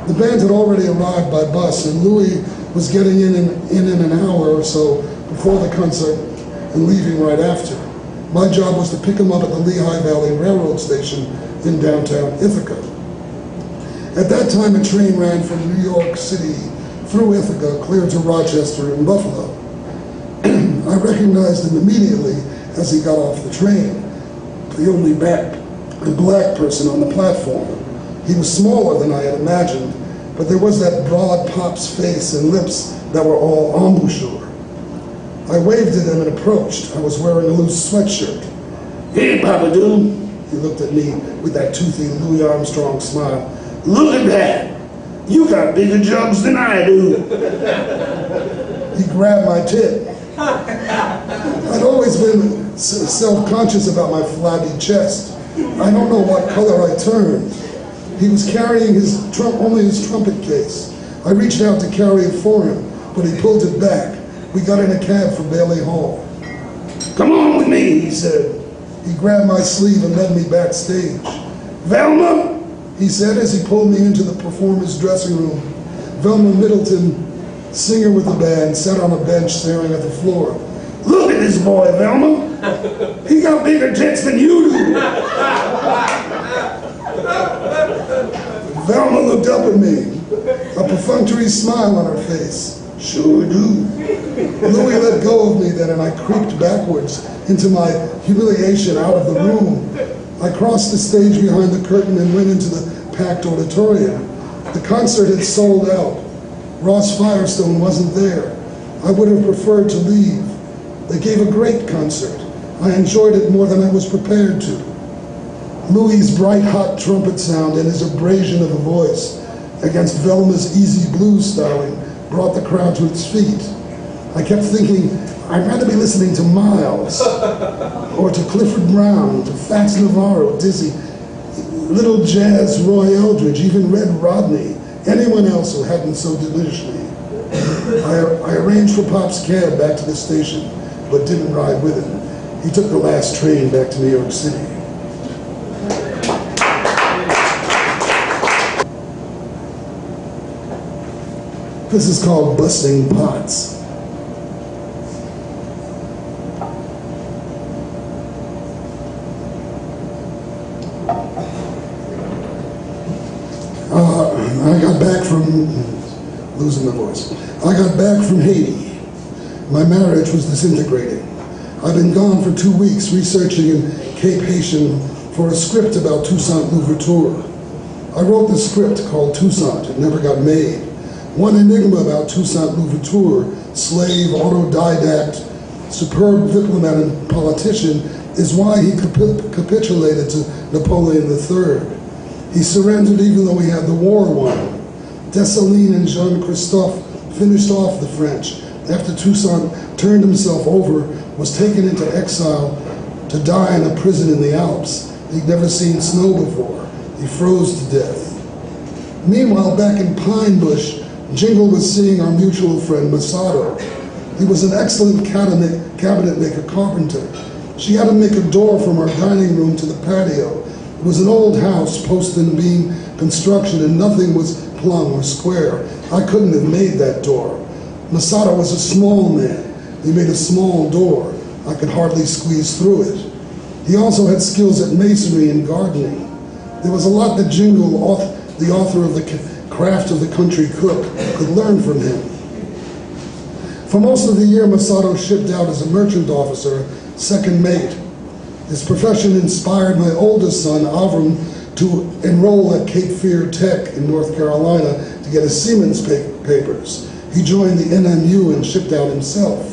The band had already arrived by bus, and Louis was getting in an hour or so before the concert and leaving right after. My job was to pick him up at the Lehigh Valley Railroad Station in downtown Ithaca. At that time, a train ran from New York City through Ithaca, clear to Rochester and Buffalo. I recognized him immediately as he got off the train, the only black person on the platform. He was smaller than I had imagined, but there was that broad Pop's face and lips that were all embouchure. I waved at him and approached. I was wearing a loose sweatshirt. "Hey, Papa Doo." He looked at me with that toothy Louis Armstrong smile. "Look at that. You got bigger jugs than I do." He grabbed my tit. I'd always been self-conscious about my flabby chest. I don't know what color I turned. He was carrying only his trumpet case. I reached out to carry it for him, but he pulled it back. We got in a cab for Bailey Hall. "Come on with me," he said. He grabbed my sleeve and led me backstage. "Velma," he said as he pulled me into the performer's dressing room. Velma Middleton, singer with the band, sat on a bench staring at the floor. "Look at this boy, Velma. He got bigger tits than you do." Velma looked up at me, a perfunctory smile on her face. "Sure do." Louis let go of me then, and I creeped backwards into my humiliation out of the room. I crossed the stage behind the curtain and went into the packed auditorium. The concert had sold out. Ross Firestone wasn't there. I would have preferred to leave. They gave a great concert. I enjoyed it more than I was prepared to. Louis's bright, hot trumpet sound and his abrasion of a voice against Velma's easy blues styling brought the crowd to its feet. I kept thinking, I'd rather be listening to Miles, or to Clifford Brown, to Fats Navarro, Dizzy, Little Jazz, Roy Eldridge, even Red Rodney, anyone else who hadn't so diminished me. I arranged for Pop's cab back to the station, but didn't ride with him. He took the last train back to New York City. This is called Busting Pots. back from, losing my voice. I got back from Haiti. My marriage was disintegrating. I've been gone for 2 weeks researching in Cape Haitian for a script about Toussaint Louverture. I wrote the script called Toussaint. It never got made. One enigma about Toussaint Louverture, slave, autodidact, superb diplomat and politician, is why he capitulated to Napoleon III. He surrendered even though he had the war won. Dessalines and Jean-Christophe finished off the French after Toussaint turned himself over, was taken into exile to die in a prison in the Alps. He'd never seen snow before. He froze to death. Meanwhile, back in Pine Bush, Jingle was seeing our mutual friend Masato. He was an excellent cabinet maker carpenter. She had to make a door from our dining room to the patio. It was an old house, post and beam construction, and nothing was plumb or square. I couldn't have made that door. Masato was a small man. He made a small door. I could hardly squeeze through it. He also had skills at masonry and gardening. There was a lot that Jingle, the author of The Craft of the Country Cook, could learn from him. For most of the year, Masato shipped out as a merchant officer, second mate. His profession inspired my oldest son, Avram, to enroll at Cape Fear Tech in North Carolina to get his seaman's papers. He joined the NMU and shipped out himself.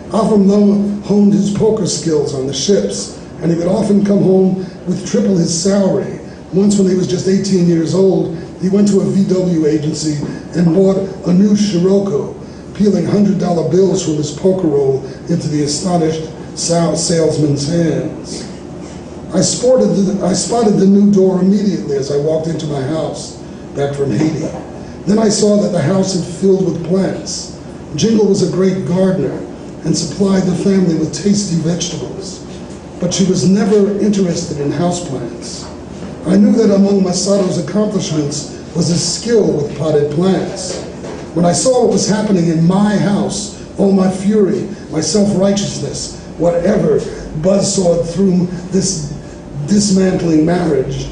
Avram honed his poker skills on the ships, and he would often come home with triple his salary. Once when he was just 18 years old, he went to a VW agency and bought a new Scirocco, peeling $100 bills from his poker roll into the astonished salesman's hands. I spotted the new door immediately as I walked into my house, back from Haiti. Then I saw that the house had filled with plants. Jingle was a great gardener and supplied the family with tasty vegetables, but she was never interested in houseplants. I knew that among Masato's accomplishments was his skill with potted plants. When I saw what was happening in my house, all my fury, my self-righteousness, whatever buzzsawed through this dismantling marriage,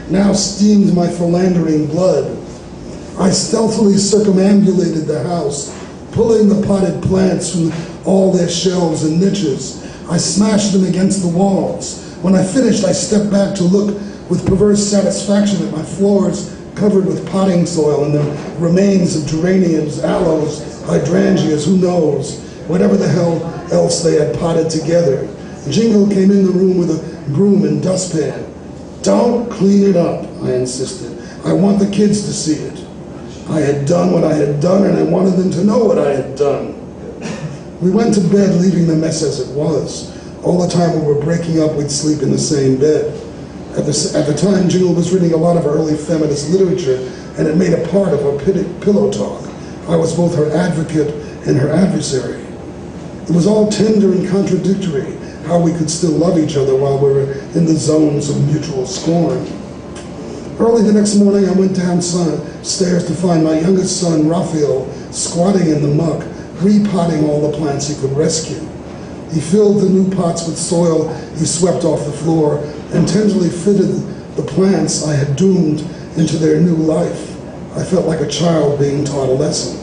now steamed my philandering blood. I stealthily circumambulated the house, pulling the potted plants from all their shelves and niches. I smashed them against the walls. When I finished, I stepped back to look with perverse satisfaction at my floors covered with potting soil and the remains of geraniums, aloes, hydrangeas, who knows, whatever the hell else they had potted together. Jingle came in the room with a broom and dustpan. "Don't clean it up," I insisted. "I want the kids to see it." I had done what I had done, and I wanted them to know what I had done. We went to bed, leaving the mess as it was. All the time we were breaking up, we'd sleep in the same bed. At the time, Jingle was reading a lot of early feminist literature, and it made a part of our pillow talk. I was both her advocate and her adversary. It was all tender and contradictory, how we could still love each other while we were in the zones of mutual scorn. Early the next morning, I went downstairs to find my youngest son, Raphael, squatting in the muck, repotting all the plants he could rescue. He filled the new pots with soil he swept off the floor and tenderly fitted the plants I had doomed into their new life. I felt like a child being taught a lesson.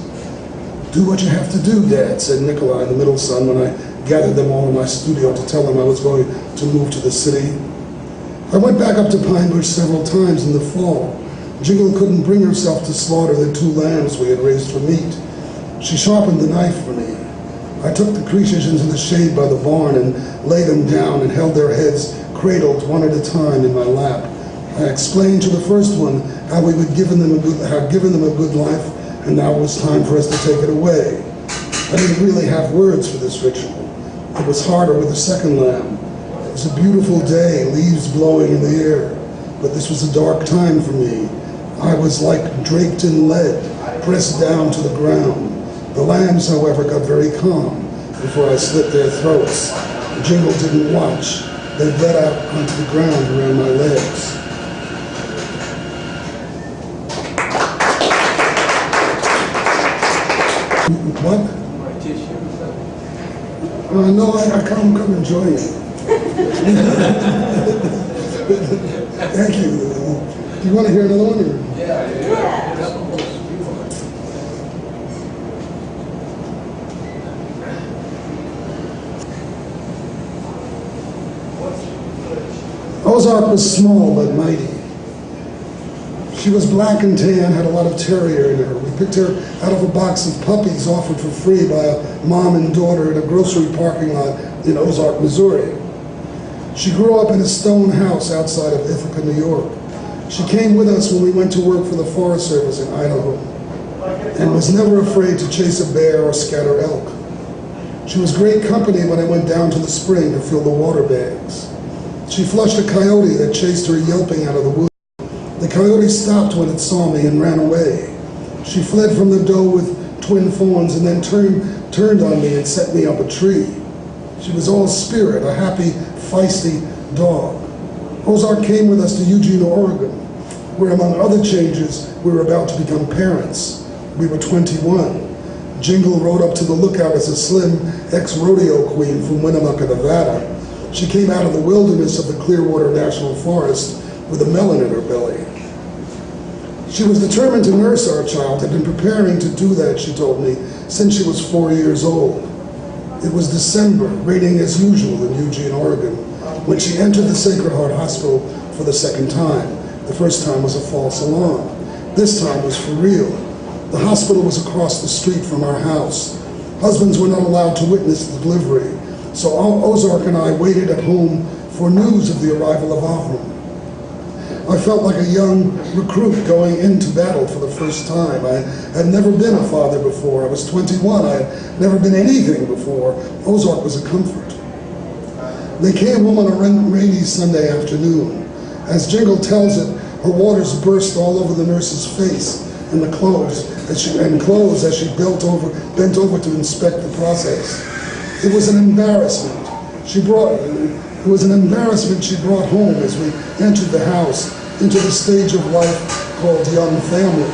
"Do what you have to do, Dad," said Nikolai, the middle son, when I gathered them all in my studio to tell them I was going to move to the city. I went back up to Pine Bush several times in the fall. Jingle couldn't bring herself to slaughter the 2 lambs we had raised for meat. She sharpened the knife for me. I took the creatures into the shade by the barn and laid them down and held their heads cradled one at a time in my lap. I explained to the first one how we had given them a good life, and now it was time for us to take it away. I didn't really have words for this ritual. It was harder with the second lamb. It was a beautiful day, leaves blowing in the air, but this was a dark time for me. I was like draped in lead, pressed down to the ground. The lambs, however, got very calm before I slit their throats. Jingle didn't watch. They bled out onto the ground around my legs. What? No, I come enjoy it. Thank you. Do you want to hear another one? Or? Ozark was small but mighty. She was black and tan, had a lot of terrier in her. We picked her out of a box of puppies offered for free by a mom and daughter at a grocery parking lot in Ozark, Missouri. She grew up in a stone house outside of Ithaca, New York. She came with us when we went to work for the Forest Service in Idaho and was never afraid to chase a bear or scatter elk. She was great company when I went down to the spring to fill the water bags. She flushed a coyote that chased her yelping out of the woods. The coyote stopped when it saw me and ran away. She fled from the doe with twin fawns and then turned on me and set me up a tree. She was all spirit, a happy, feisty dog. Ozark came with us to Eugene, Oregon, where among other changes, we were about to become parents. We were 21. Jingle rode up to the lookout as a slim ex-rodeo queen from Winnemucca, Nevada. She came out of the wilderness of the Clearwater National Forest with a melon in her belly. She was determined to nurse our child, had been preparing to do that, she told me, since she was 4 years old. It was December, raining as usual in Eugene, Oregon, when she entered the Sacred Heart Hospital for the second time. The first time was a false alarm. This time was for real. The hospital was across the street from our house. Husbands were not allowed to witness the delivery, so Ozark and I waited at home for news of the arrival of Avram. I felt like a young recruit going into battle for the first time. I had never been a father before. I was 21. I had never been anything before. Ozark was a comfort. They came home on a rainy Sunday afternoon. As Jingle tells it, her waters burst all over the nurse's face and the clothes as she bent over to inspect the process. It was an embarrassment. She brought home as we entered the house into the stage of life called young family.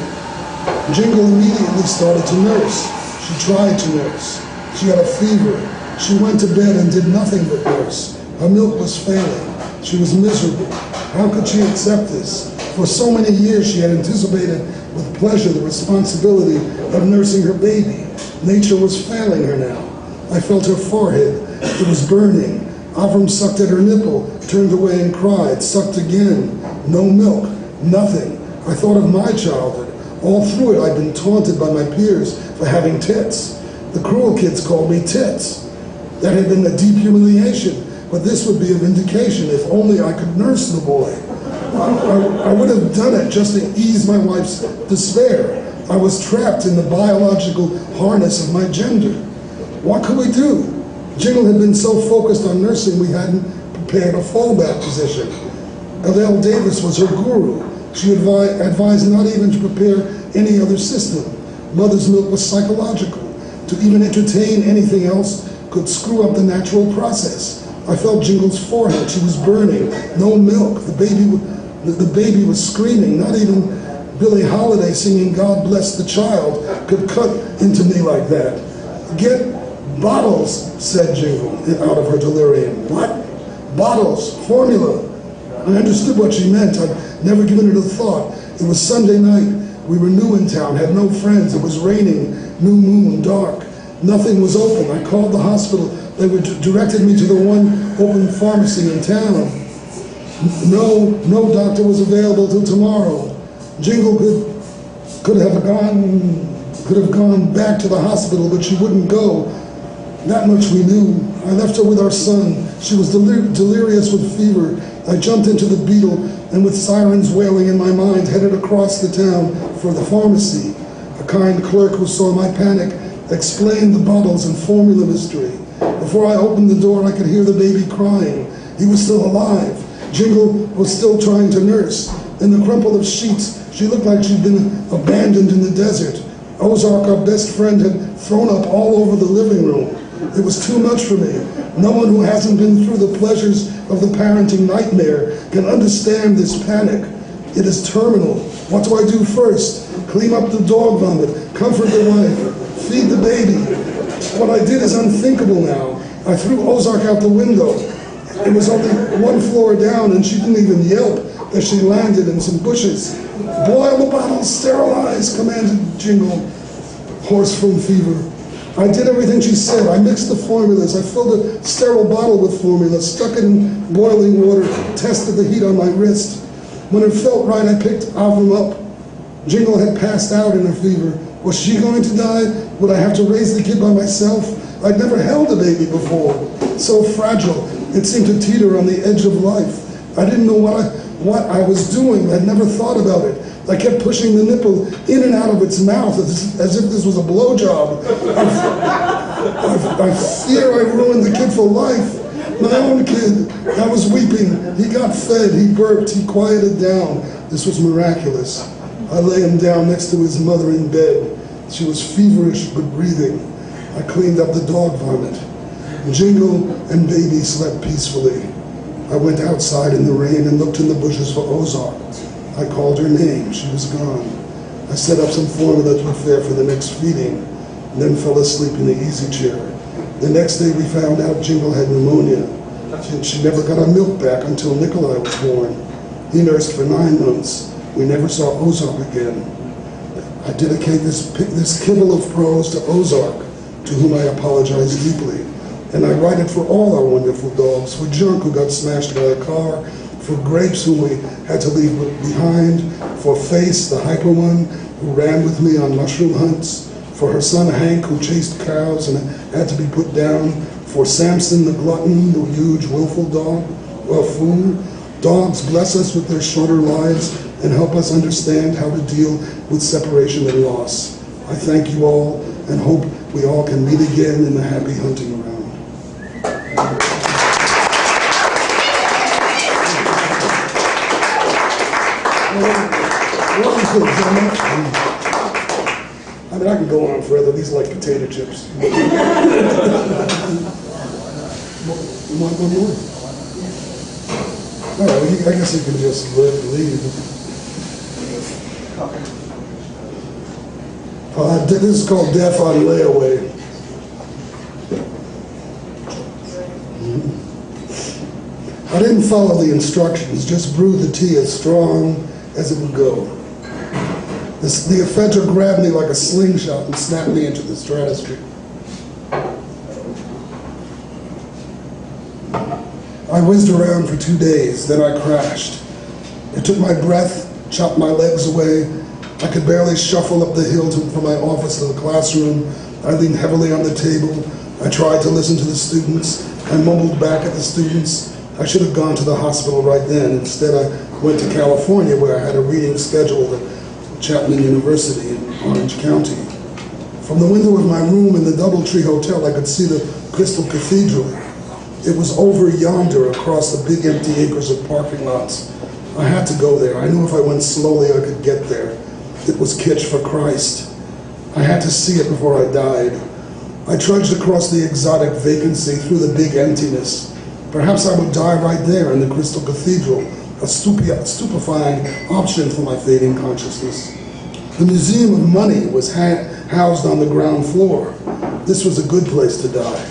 Jingle immediately started to nurse. She tried to nurse. She had a fever. She went to bed and did nothing but nurse. Her milk was failing. She was miserable. How could she accept this? For so many years she had anticipated with pleasure the responsibility of nursing her baby. Nature was failing her now. I felt her forehead. It was burning. Avram sucked at her nipple, turned away and cried, sucked again. No milk, nothing. I thought of my childhood. All through it, I'd been taunted by my peers for having tits. The cruel kids called me tits. That had been a deep humiliation, but this would be a vindication if only I could nurse the boy. I would have done it just to ease my wife's despair. I was trapped in the biological harness of my gender. What could we do? Jingle had been so focused on nursing we hadn't prepared a fallback position. Adele Davis was her guru. She advised not even to prepare any other system. Mother's milk was psychological. To even entertain anything else could screw up the natural process. I felt Jingle's forehead. She was burning. No milk. The baby was screaming. Not even Billie Holiday singing "God Bless the Child" could cut into me like that. Get bottles, said Jingle out of her delirium. What? Bottles, formula. I understood what she meant. I'd never given it a thought. It was Sunday night. We were new in town, had no friends. It was raining, new moon, dark. Nothing was open. I called the hospital. They directed me to the one open pharmacy in town. No doctor was available till tomorrow. Jingle could have gone back to the hospital, but she wouldn't go. That much we knew. I left her with our son. She was delirious with fever. I jumped into the Beetle and with sirens wailing in my mind, headed across the town for the pharmacy. A kind clerk who saw my panic explained the bottles and formula mystery. Before I opened the door, I could hear the baby crying. He was still alive. Jingle was still trying to nurse. In the crumple of sheets, she looked like she'd been abandoned in the desert. Ozark, our best friend, had thrown up all over the living room. It was too much for me. No one who hasn't been through the pleasures of the parenting nightmare can understand this panic. It is terminal. What do I do first? Clean up the dog vomit, comfort the wife, feed the baby. What I did is unthinkable now. I threw Ozark out the window. It was only one floor down, and she didn't even yelp as she landed in some bushes. Boil the bottle, sterilize, commanded Jingle, hoarse from fever. I did everything she said. I mixed the formulas. I filled a sterile bottle with formula, stuck it in boiling water, tested the heat on my wrist. When it felt right, I picked Avram up. Jingle had passed out in her fever. Was she going to die? Would I have to raise the kid by myself? I'd never held a baby before. So fragile, it seemed to teeter on the edge of life. I didn't know what I was doing. I'd never thought about it. I kept pushing the nipple in and out of its mouth as if this was a blowjob. I fear I ruined the kid for life. My own kid. I was weeping. He got fed. He burped. He quieted down. This was miraculous. I lay him down next to his mother in bed. She was feverish but breathing. I cleaned up the dog vomit. Jingle and Baby slept peacefully. I went outside in the rain and looked in the bushes for Ozark. I called her name. She was gone. I set up some formula to prepare for the next feeding, and then fell asleep in the easy chair. The next day we found out Jingle had pneumonia. She never got her milk back until Nikolai was born. He nursed for 9 months. We never saw Ozark again. I dedicate this kibble of prose to Ozark, to whom I apologize deeply. And I write it for all our wonderful dogs, for Junk, who got smashed by a car, for Grapes, whom we had to leave behind, for Face, the hyper one, who ran with me on mushroom hunts, for her son Hank, who chased cows and had to be put down, for Samson the glutton, the huge willful dog, or fool. Dogs bless us with their shorter lives and help us understand how to deal with separation and loss. I thank you all and hope we all can meet again in the happy hunting ground. I mean, I can go on forever. These are like potato chips. You want one more? All right, well, I guess you can just leave. This is called Death on Layaway. I didn't follow the instructions, just brewed the tea as strong as it would go. The offender grabbed me like a slingshot and snapped me into the stratosphere. I whizzed around for 2 days, then I crashed. It took my breath, chopped my legs away. I could barely shuffle up the hill from my office to the classroom. I leaned heavily on the table. I tried to listen to the students. I mumbled back at the students. I should have gone to the hospital right then. Instead, I went to California, where I had a reading scheduled at Chapman University in Orange County. From the window of my room in the Doubletree Hotel, I could see the Crystal Cathedral. It was over yonder across the big empty acres of parking lots. I had to go there. I knew if I went slowly, I could get there. It was Kitsch for Christ. I had to see it before I died. I trudged across the exotic vacancy through the big emptiness. Perhaps I would die right there in the Crystal Cathedral, a stupefying option for my fading consciousness. The Museum of Money was housed on the ground floor. This was a good place to die.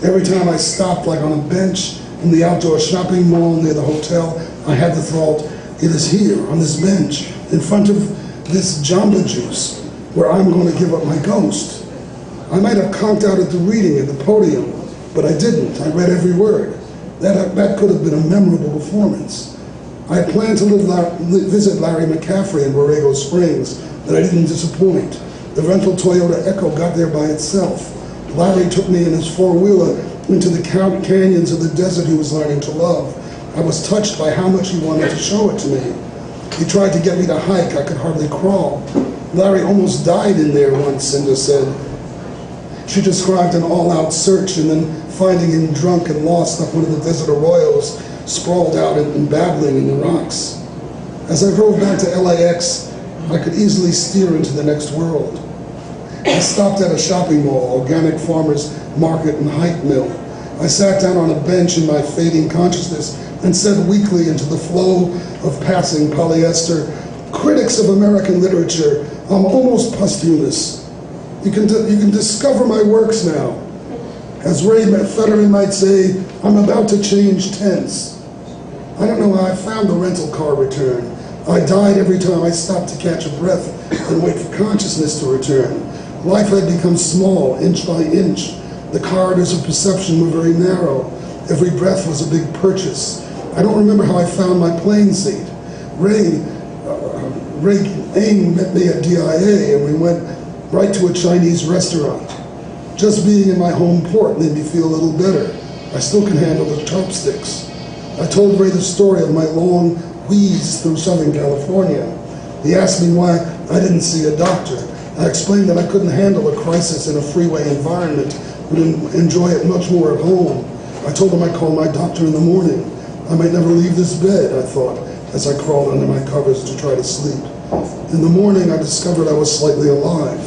Every time I stopped, like on a bench in the outdoor shopping mall near the hotel, I had the thought, it is here, on this bench, in front of this Jamba Juice, where I'm going to give up my ghost. I might have conked out at the reading at the podium, but I didn't. I read every word. That could have been a memorable performance. I had planned to visit Larry McCaffrey in Borrego Springs, but I didn't disappoint. The rental Toyota Echo got there by itself. Larry took me in his four-wheeler into the canyons of the desert he was learning to love. I was touched by how much he wanted to show it to me. He tried to get me to hike. I could hardly crawl. Larry almost died in there once, Cinda said. She described an all-out search and then finding him drunk and lost up one of the desert arroyos, sprawled out and babbling in the rocks. As I drove back to LAX, I could easily steer into the next world. I stopped at a shopping mall, Organic Farmers Market and Hike Mill. I sat down on a bench in my fading consciousness and said weakly into the flow of passing polyester, critics of American literature, I'm almost posthumous. You can discover my works now. As Ray Fetterman might say, I'm about to change tense. I don't know how I found the rental car return. I died every time I stopped to catch a breath and wait for consciousness to return. Life had become small, inch by inch. The corridors of perception were very narrow. Every breath was a big purchase. I don't remember how I found my plane seat. Ray Aang met me at DIA, and we went right to a Chinese restaurant. Just being in my home port made me feel a little better. I still can handle the chopsticks. I told Ray the story of my long wheeze through Southern California. He asked me why I didn't see a doctor. I explained that I couldn't handle a crisis in a freeway environment, but enjoy it much more at home. I told him I'd call my doctor in the morning. I might never leave this bed, I thought, as I crawled under my covers to try to sleep. In the morning, I discovered I was slightly alive,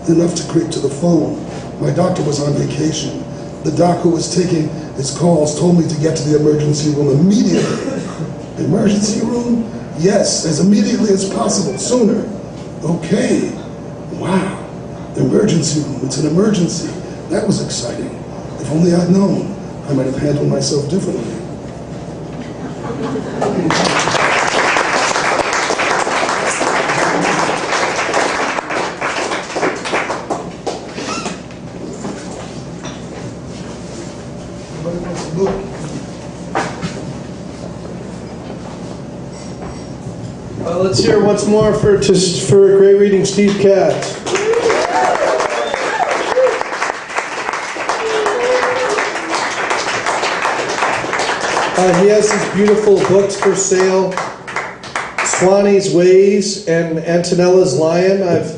enough to creep to the phone. My doctor was on vacation. The doc who was taking his calls told me to get to the emergency room immediately. Emergency room? Yes, as immediately as possible, sooner. Okay. Wow. Emergency room, it's an emergency. That was exciting. If only I'd known, I might have handled myself differently. Let's hear once more for great reading, Steve Katz. He has these beautiful books for sale, Swanee's Ways and Antonella's Lion. I've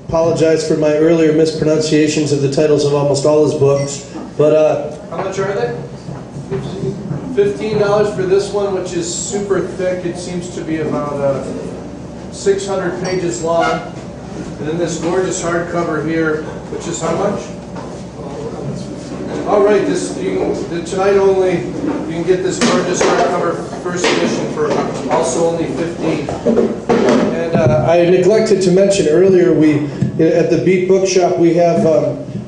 apologized for my earlier mispronunciations of the titles of almost all his books. But how much are they? $15 for this one, which is super thick. It seems to be about 600 pages long. And then this gorgeous hardcover here, which is how much? All right, tonight only, you can get this gorgeous hardcover first edition for also only $15. And I neglected to mention earlier, at the Beat Bookshop, we have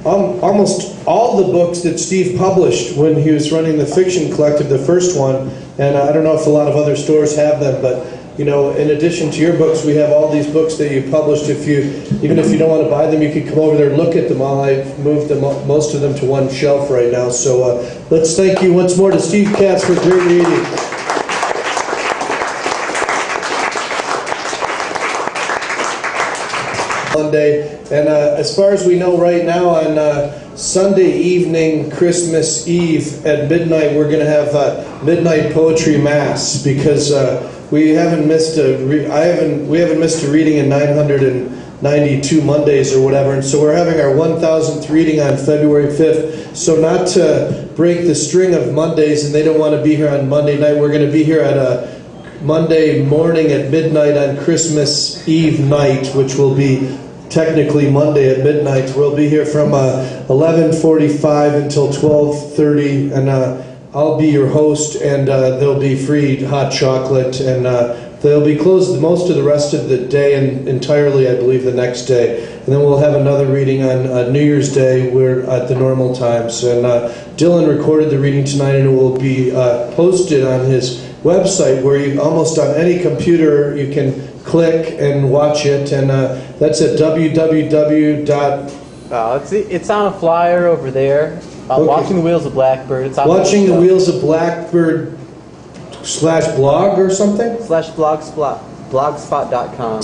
almost all the books that Steve published when he was running the Fiction Collective, the first one. And I don't know if a lot of other stores have them, but you know, in addition to your books, we have all these books that you published. Even if you don't want to buy them, you can come over there and look at them all. I've moved them, most of them, to one shelf right now. So let's thank you once more to Steve Katz for great reading. Monday, and as far as we know right now, on Sunday evening, Christmas Eve at midnight, we're going to have midnight poetry mass, because we haven't missed a reading in 992 Mondays or whatever, and so we're having our 1000th reading on February 5th. So not to break the string of Mondays, and they don't want to be here on Monday night, we're going to be here at Monday morning at midnight on Christmas Eve night, which will be technically Monday at midnight. We'll be here from 11:45 until 12:30, and I'll be your host, and there'll be free hot chocolate, and they'll be closed most of the rest of the day, and entirely, I believe, the next day. And then we'll have another reading on New Year's Day. We're at the normal times. And Dylan recorded the reading tonight, and it will be posted on his website, where you almost on any computer you can click and watch it, and that's at www. It's on a flyer over there. Okay. Watching the Wheels of Blackbird. It's on Watching the Wheels of Blackbird /blog or something? /blogspot.com.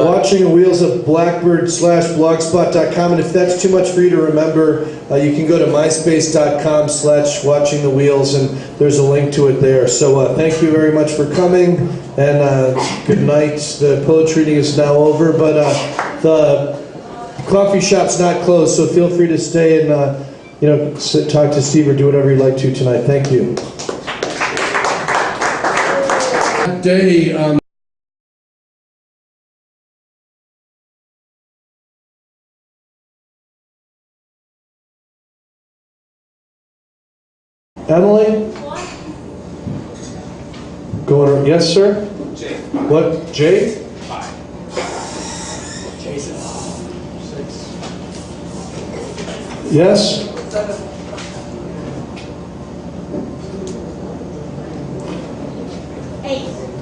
Watching the Wheels of Blackbird /blogspot.com. And if that's too much for you to remember, you can go to myspace.com/watching the wheels, and there's a link to it there. So thank you very much for coming, and good night. The poetry reading is now over, but the coffee shop's not closed, so feel free to stay and talk to Steve or do whatever you'd like to tonight. Thank you. That day, Emily? Going, yes, sir? Jay. What, Jay? 5. Jason. 6. Yes?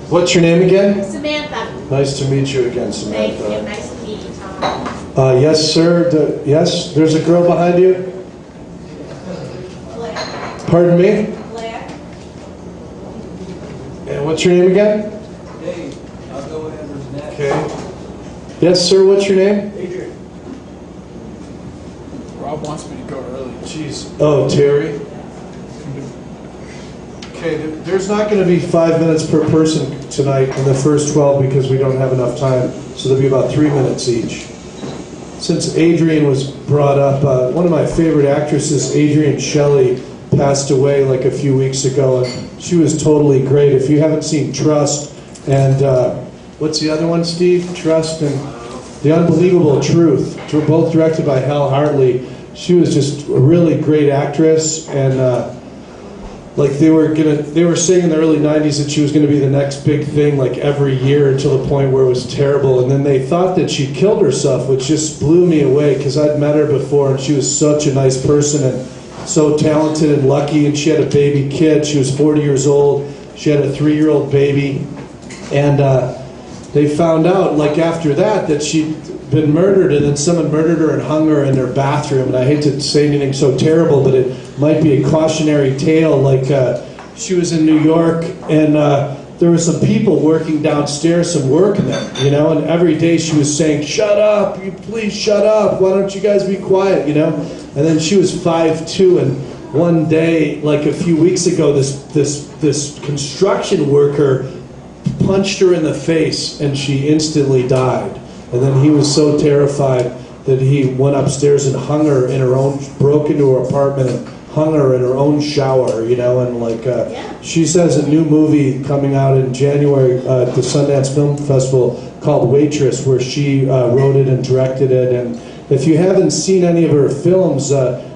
What's your name again? Samantha. Nice to meet you again, Thank Samantha. you. Nice to meet you, Tom. Yes, sir. Yes, there's a girl behind you. Blair. Pardon me? Blair. And what's your name again? Dave, I'll go whenever's next. Okay. Yes, sir. What's your name? Adrian. Rob wants me to go early. Jeez. Oh, Terry. Okay, there's not going to be 5 minutes per person tonight in the first 12 because we don't have enough time. So there'll be about 3 minutes each. Since Adrian was brought up, one of my favorite actresses, Adrian Shelley, passed away like a few weeks ago, and she was totally great. If you haven't seen Trust and what's the other one, Steve? Trust and The Unbelievable Truth, which were both directed by Hal Hartley. She was just a really great actress, and like they were saying in the early 90s that she was going to be the next big thing like every year until the point where it was terrible, and then they thought that she killed herself, which just blew me away because I'd met her before and she was such a nice person and so talented and lucky, and she had a baby kid. She was 40 years old. She had a 3-year-old baby, and they found out like after that she'd been murdered, and then someone murdered her and hung her in her bathroom. And I hate to say anything so terrible, but it might be a cautionary tale. Like she was in New York, and there were some people working downstairs, some workmen, you know, and every day she was saying, "Shut up, you please shut up, why don't you guys be quiet," you know. And then she was 5'2", and one day, like a few weeks ago, this construction worker punched her in the face, and she instantly died. And then he was so terrified that he went upstairs and hung her in her own, broke into her apartment and hung her in her own shower, you know. And like she says a new movie coming out in January at the Sundance Film Festival called Waitress, where she wrote it and directed it. And if you haven't seen any of her films,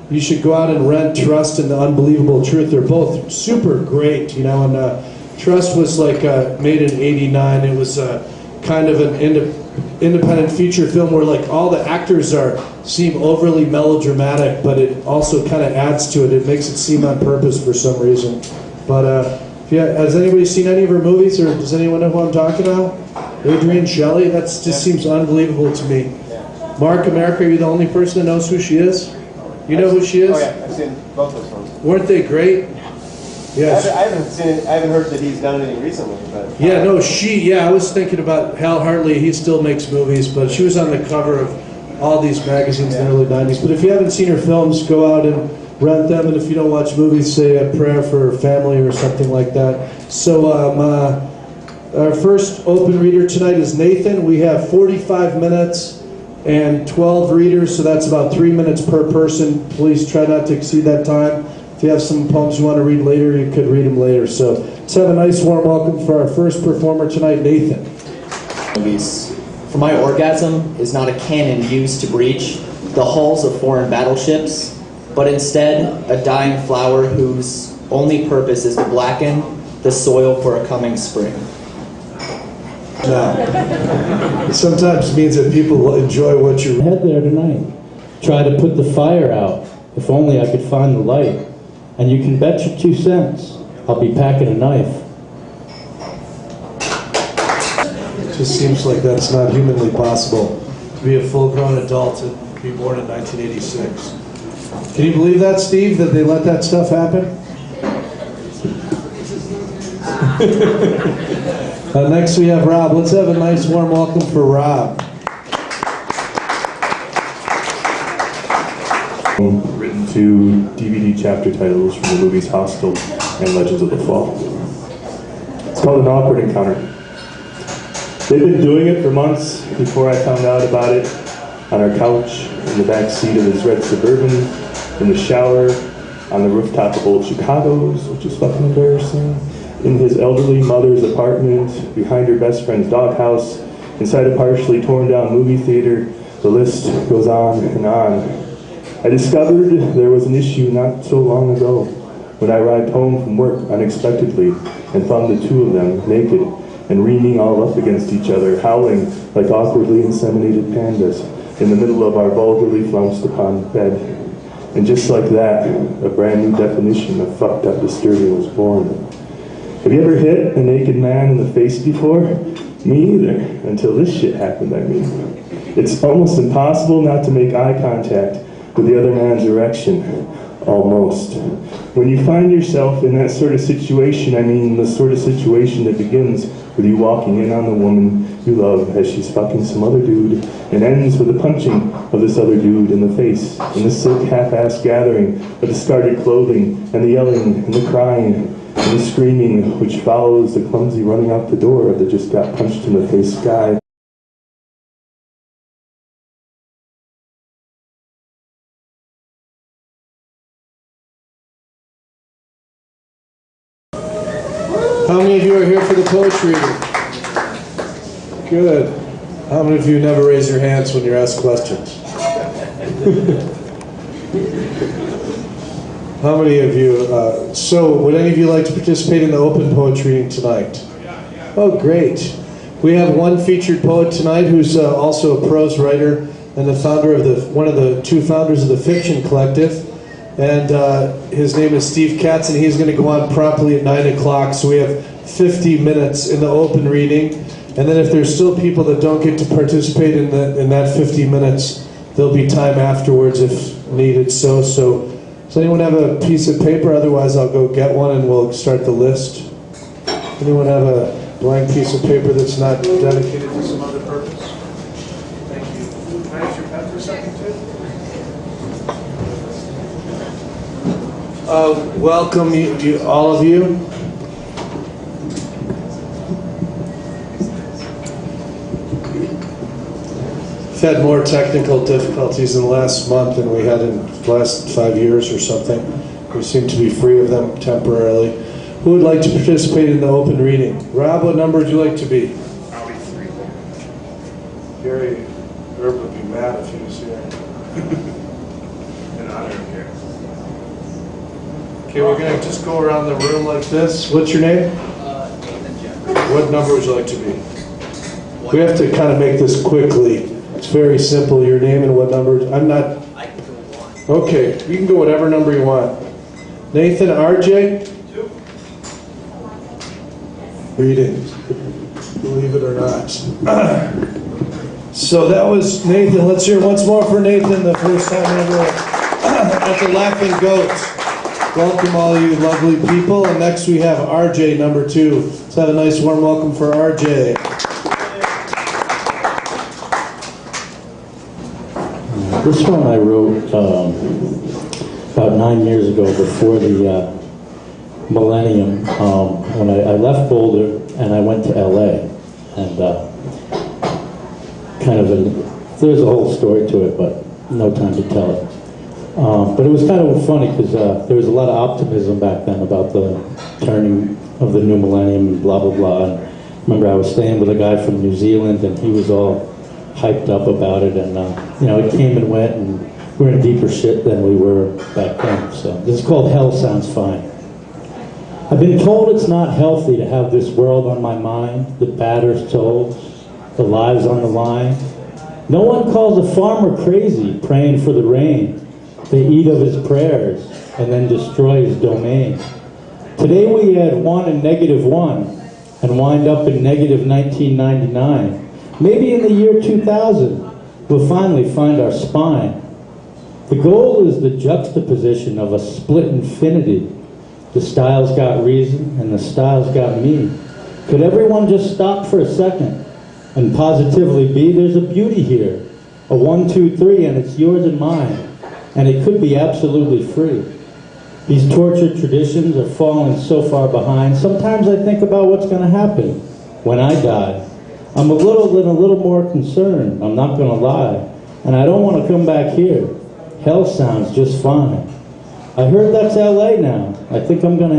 you should go out and rent Trust and The Unbelievable Truth. They're both super great, you know. And Trust was like made in '89. It was kind of an independent feature film where like all the actors seem overly melodramatic, but it also kind of adds to it. It makes it seem on purpose for some reason. But has anybody seen any of her movies, or does anyone know who I'm talking about? Adrian Shelley? That just seems unbelievable to me. Mark America, are you the only person that knows who she is? You know who she is? Oh yeah, I've seen both those films. Weren't they great? Yes. I haven't heard that he's done anything recently, but Yeah, no, I was thinking about Hal Hartley. He still makes movies, but she was on the cover of all these magazines in the early 90s. But if you haven't seen her films, go out and rent them. And if you don't watch movies, say a prayer for her family or something like that. So our first open reader tonight is Nathan. We have 45 minutes and 12 readers, so that's about 3 minutes per person. Please try not to exceed that time. If you have some poems you want to read later, you could read them later. So let's have a nice warm welcome for our first performer tonight, Nathan. For my orgasm is not a cannon used to breach the hulls of foreign battleships, but instead a dying flower whose only purpose is to blacken the soil for a coming spring. No. It sometimes means that people will enjoy what you Head there tonight. Try to put the fire out. If only I could find the light. And you can bet your 2 cents I'll be packing a knife. It just seems like that's not humanly possible to be a full-grown adult and be born in 1986. Can you believe that, Steve, that they let that stuff happen? Next we have Rob. Let's have a nice warm welcome for Rob. Written to DVD chapter titles from the movies Hostel and Legends of the Fall. It's called An Awkward Encounter. They've been doing it for months before I found out about it. On our couch, in the back seat of his red Suburban, in the shower, on the rooftop of old Chicago's, which is fucking embarrassing, in his elderly mother's apartment, behind her best friend's doghouse, inside a partially torn down movie theater. The list goes on and on. I discovered there was an issue not so long ago when I arrived home from work unexpectedly and found the two of them naked and reaming all up against each other, howling like awkwardly inseminated pandas in the middle of our vulgarly flounced upon bed. And just like that, a brand new definition of fucked up disturbing was born. Have you ever hit a naked man in the face before? Me either, until this shit happened, I mean. It's almost impossible not to make eye contact with the other man's erection. Almost. When you find yourself in that sort of situation, I mean the sort of situation that begins with you walking in on the woman you love as she's fucking some other dude, and ends with the punching of this other dude in the face, in the sick half-assed gathering of discarded clothing, and the yelling, and the crying, and the screaming, which follows the clumsy running out the door of the just got punched in the face guy. How many of you are here for the poetry reading? Good. How many of you never raise your hands when you're asked questions? How many of you, so would any of you like to participate in the open poetry reading tonight? Oh, great. We have one featured poet tonight who's also a prose writer and the founder of one of the two founders of the Fiction Collective. And his name is Steve Katz, and he's going to go on promptly at 9 o'clock. So we have 50 minutes in the open reading. And then if there's still people that don't get to participate in that 50 minutes, there'll be time afterwards if needed. So does anyone have a piece of paper? Otherwise, I'll go get one and we'll start the list. Anyone have a blank piece of paper that's not dedicated to some other purpose? Thank you. Can I use your pen for a second, too? Welcome, all of you. We've had more technical difficulties in the last month than we had in the last 5 years or something. We seem to be free of them temporarily. Who would like to participate in the open reading? Rob, what number would you like to be? I'll be 3. Gary, Herb would be mad if he was here. And I don't care. Okay, we're going to just go around the room like this. What's your name? Nathan Jeffrey. What number would you like to be? We have to kind of make this quickly. It's very simple. Your name and what number? I'm not... I can go 1. Okay, you can go whatever number you want. Nathan, RJ? 2. Reading. Believe it or not. So that was Nathan. Let's hear once more for Nathan, the first time ever at the Laughing Goat. Welcome all you lovely people. And next we have RJ, number 2. Let's have a nice warm welcome for RJ. This one I wrote about 9 years ago, before the millennium, when I left Boulder and I went to LA. And there's a whole story to it, but no time to tell it. But it was kind of funny because there was a lot of optimism back then about the turning of the new millennium and blah, blah, blah. And I remember I was staying with a guy from New Zealand, and he was all hyped up about it, and it came and went, and we're in deeper shit than we were back then. So this is called Hell Sounds Fine. I've been told it's not healthy to have this world on my mind, the batters told, the lives on the line. No one calls a farmer crazy, praying for the rain. They eat of his prayers and then destroy his domain. Today we add 1 and -1 and wind up in negative 1999. Maybe in the year 2000, we'll finally find our spine. The goal is the juxtaposition of a split infinity. The style's got reason, and the style's got me. Could everyone just stop for a second and positively be? There's a beauty here. A 1, 2, 3, and it's yours and mine. And it could be absolutely free. These tortured traditions are falling so far behind. Sometimes I think about what's going to happen when I die. I'm a little more concerned, I'm not going to lie. And I don't want to come back here. Hell sounds just fine. I heard that's LA now. I think I'm going to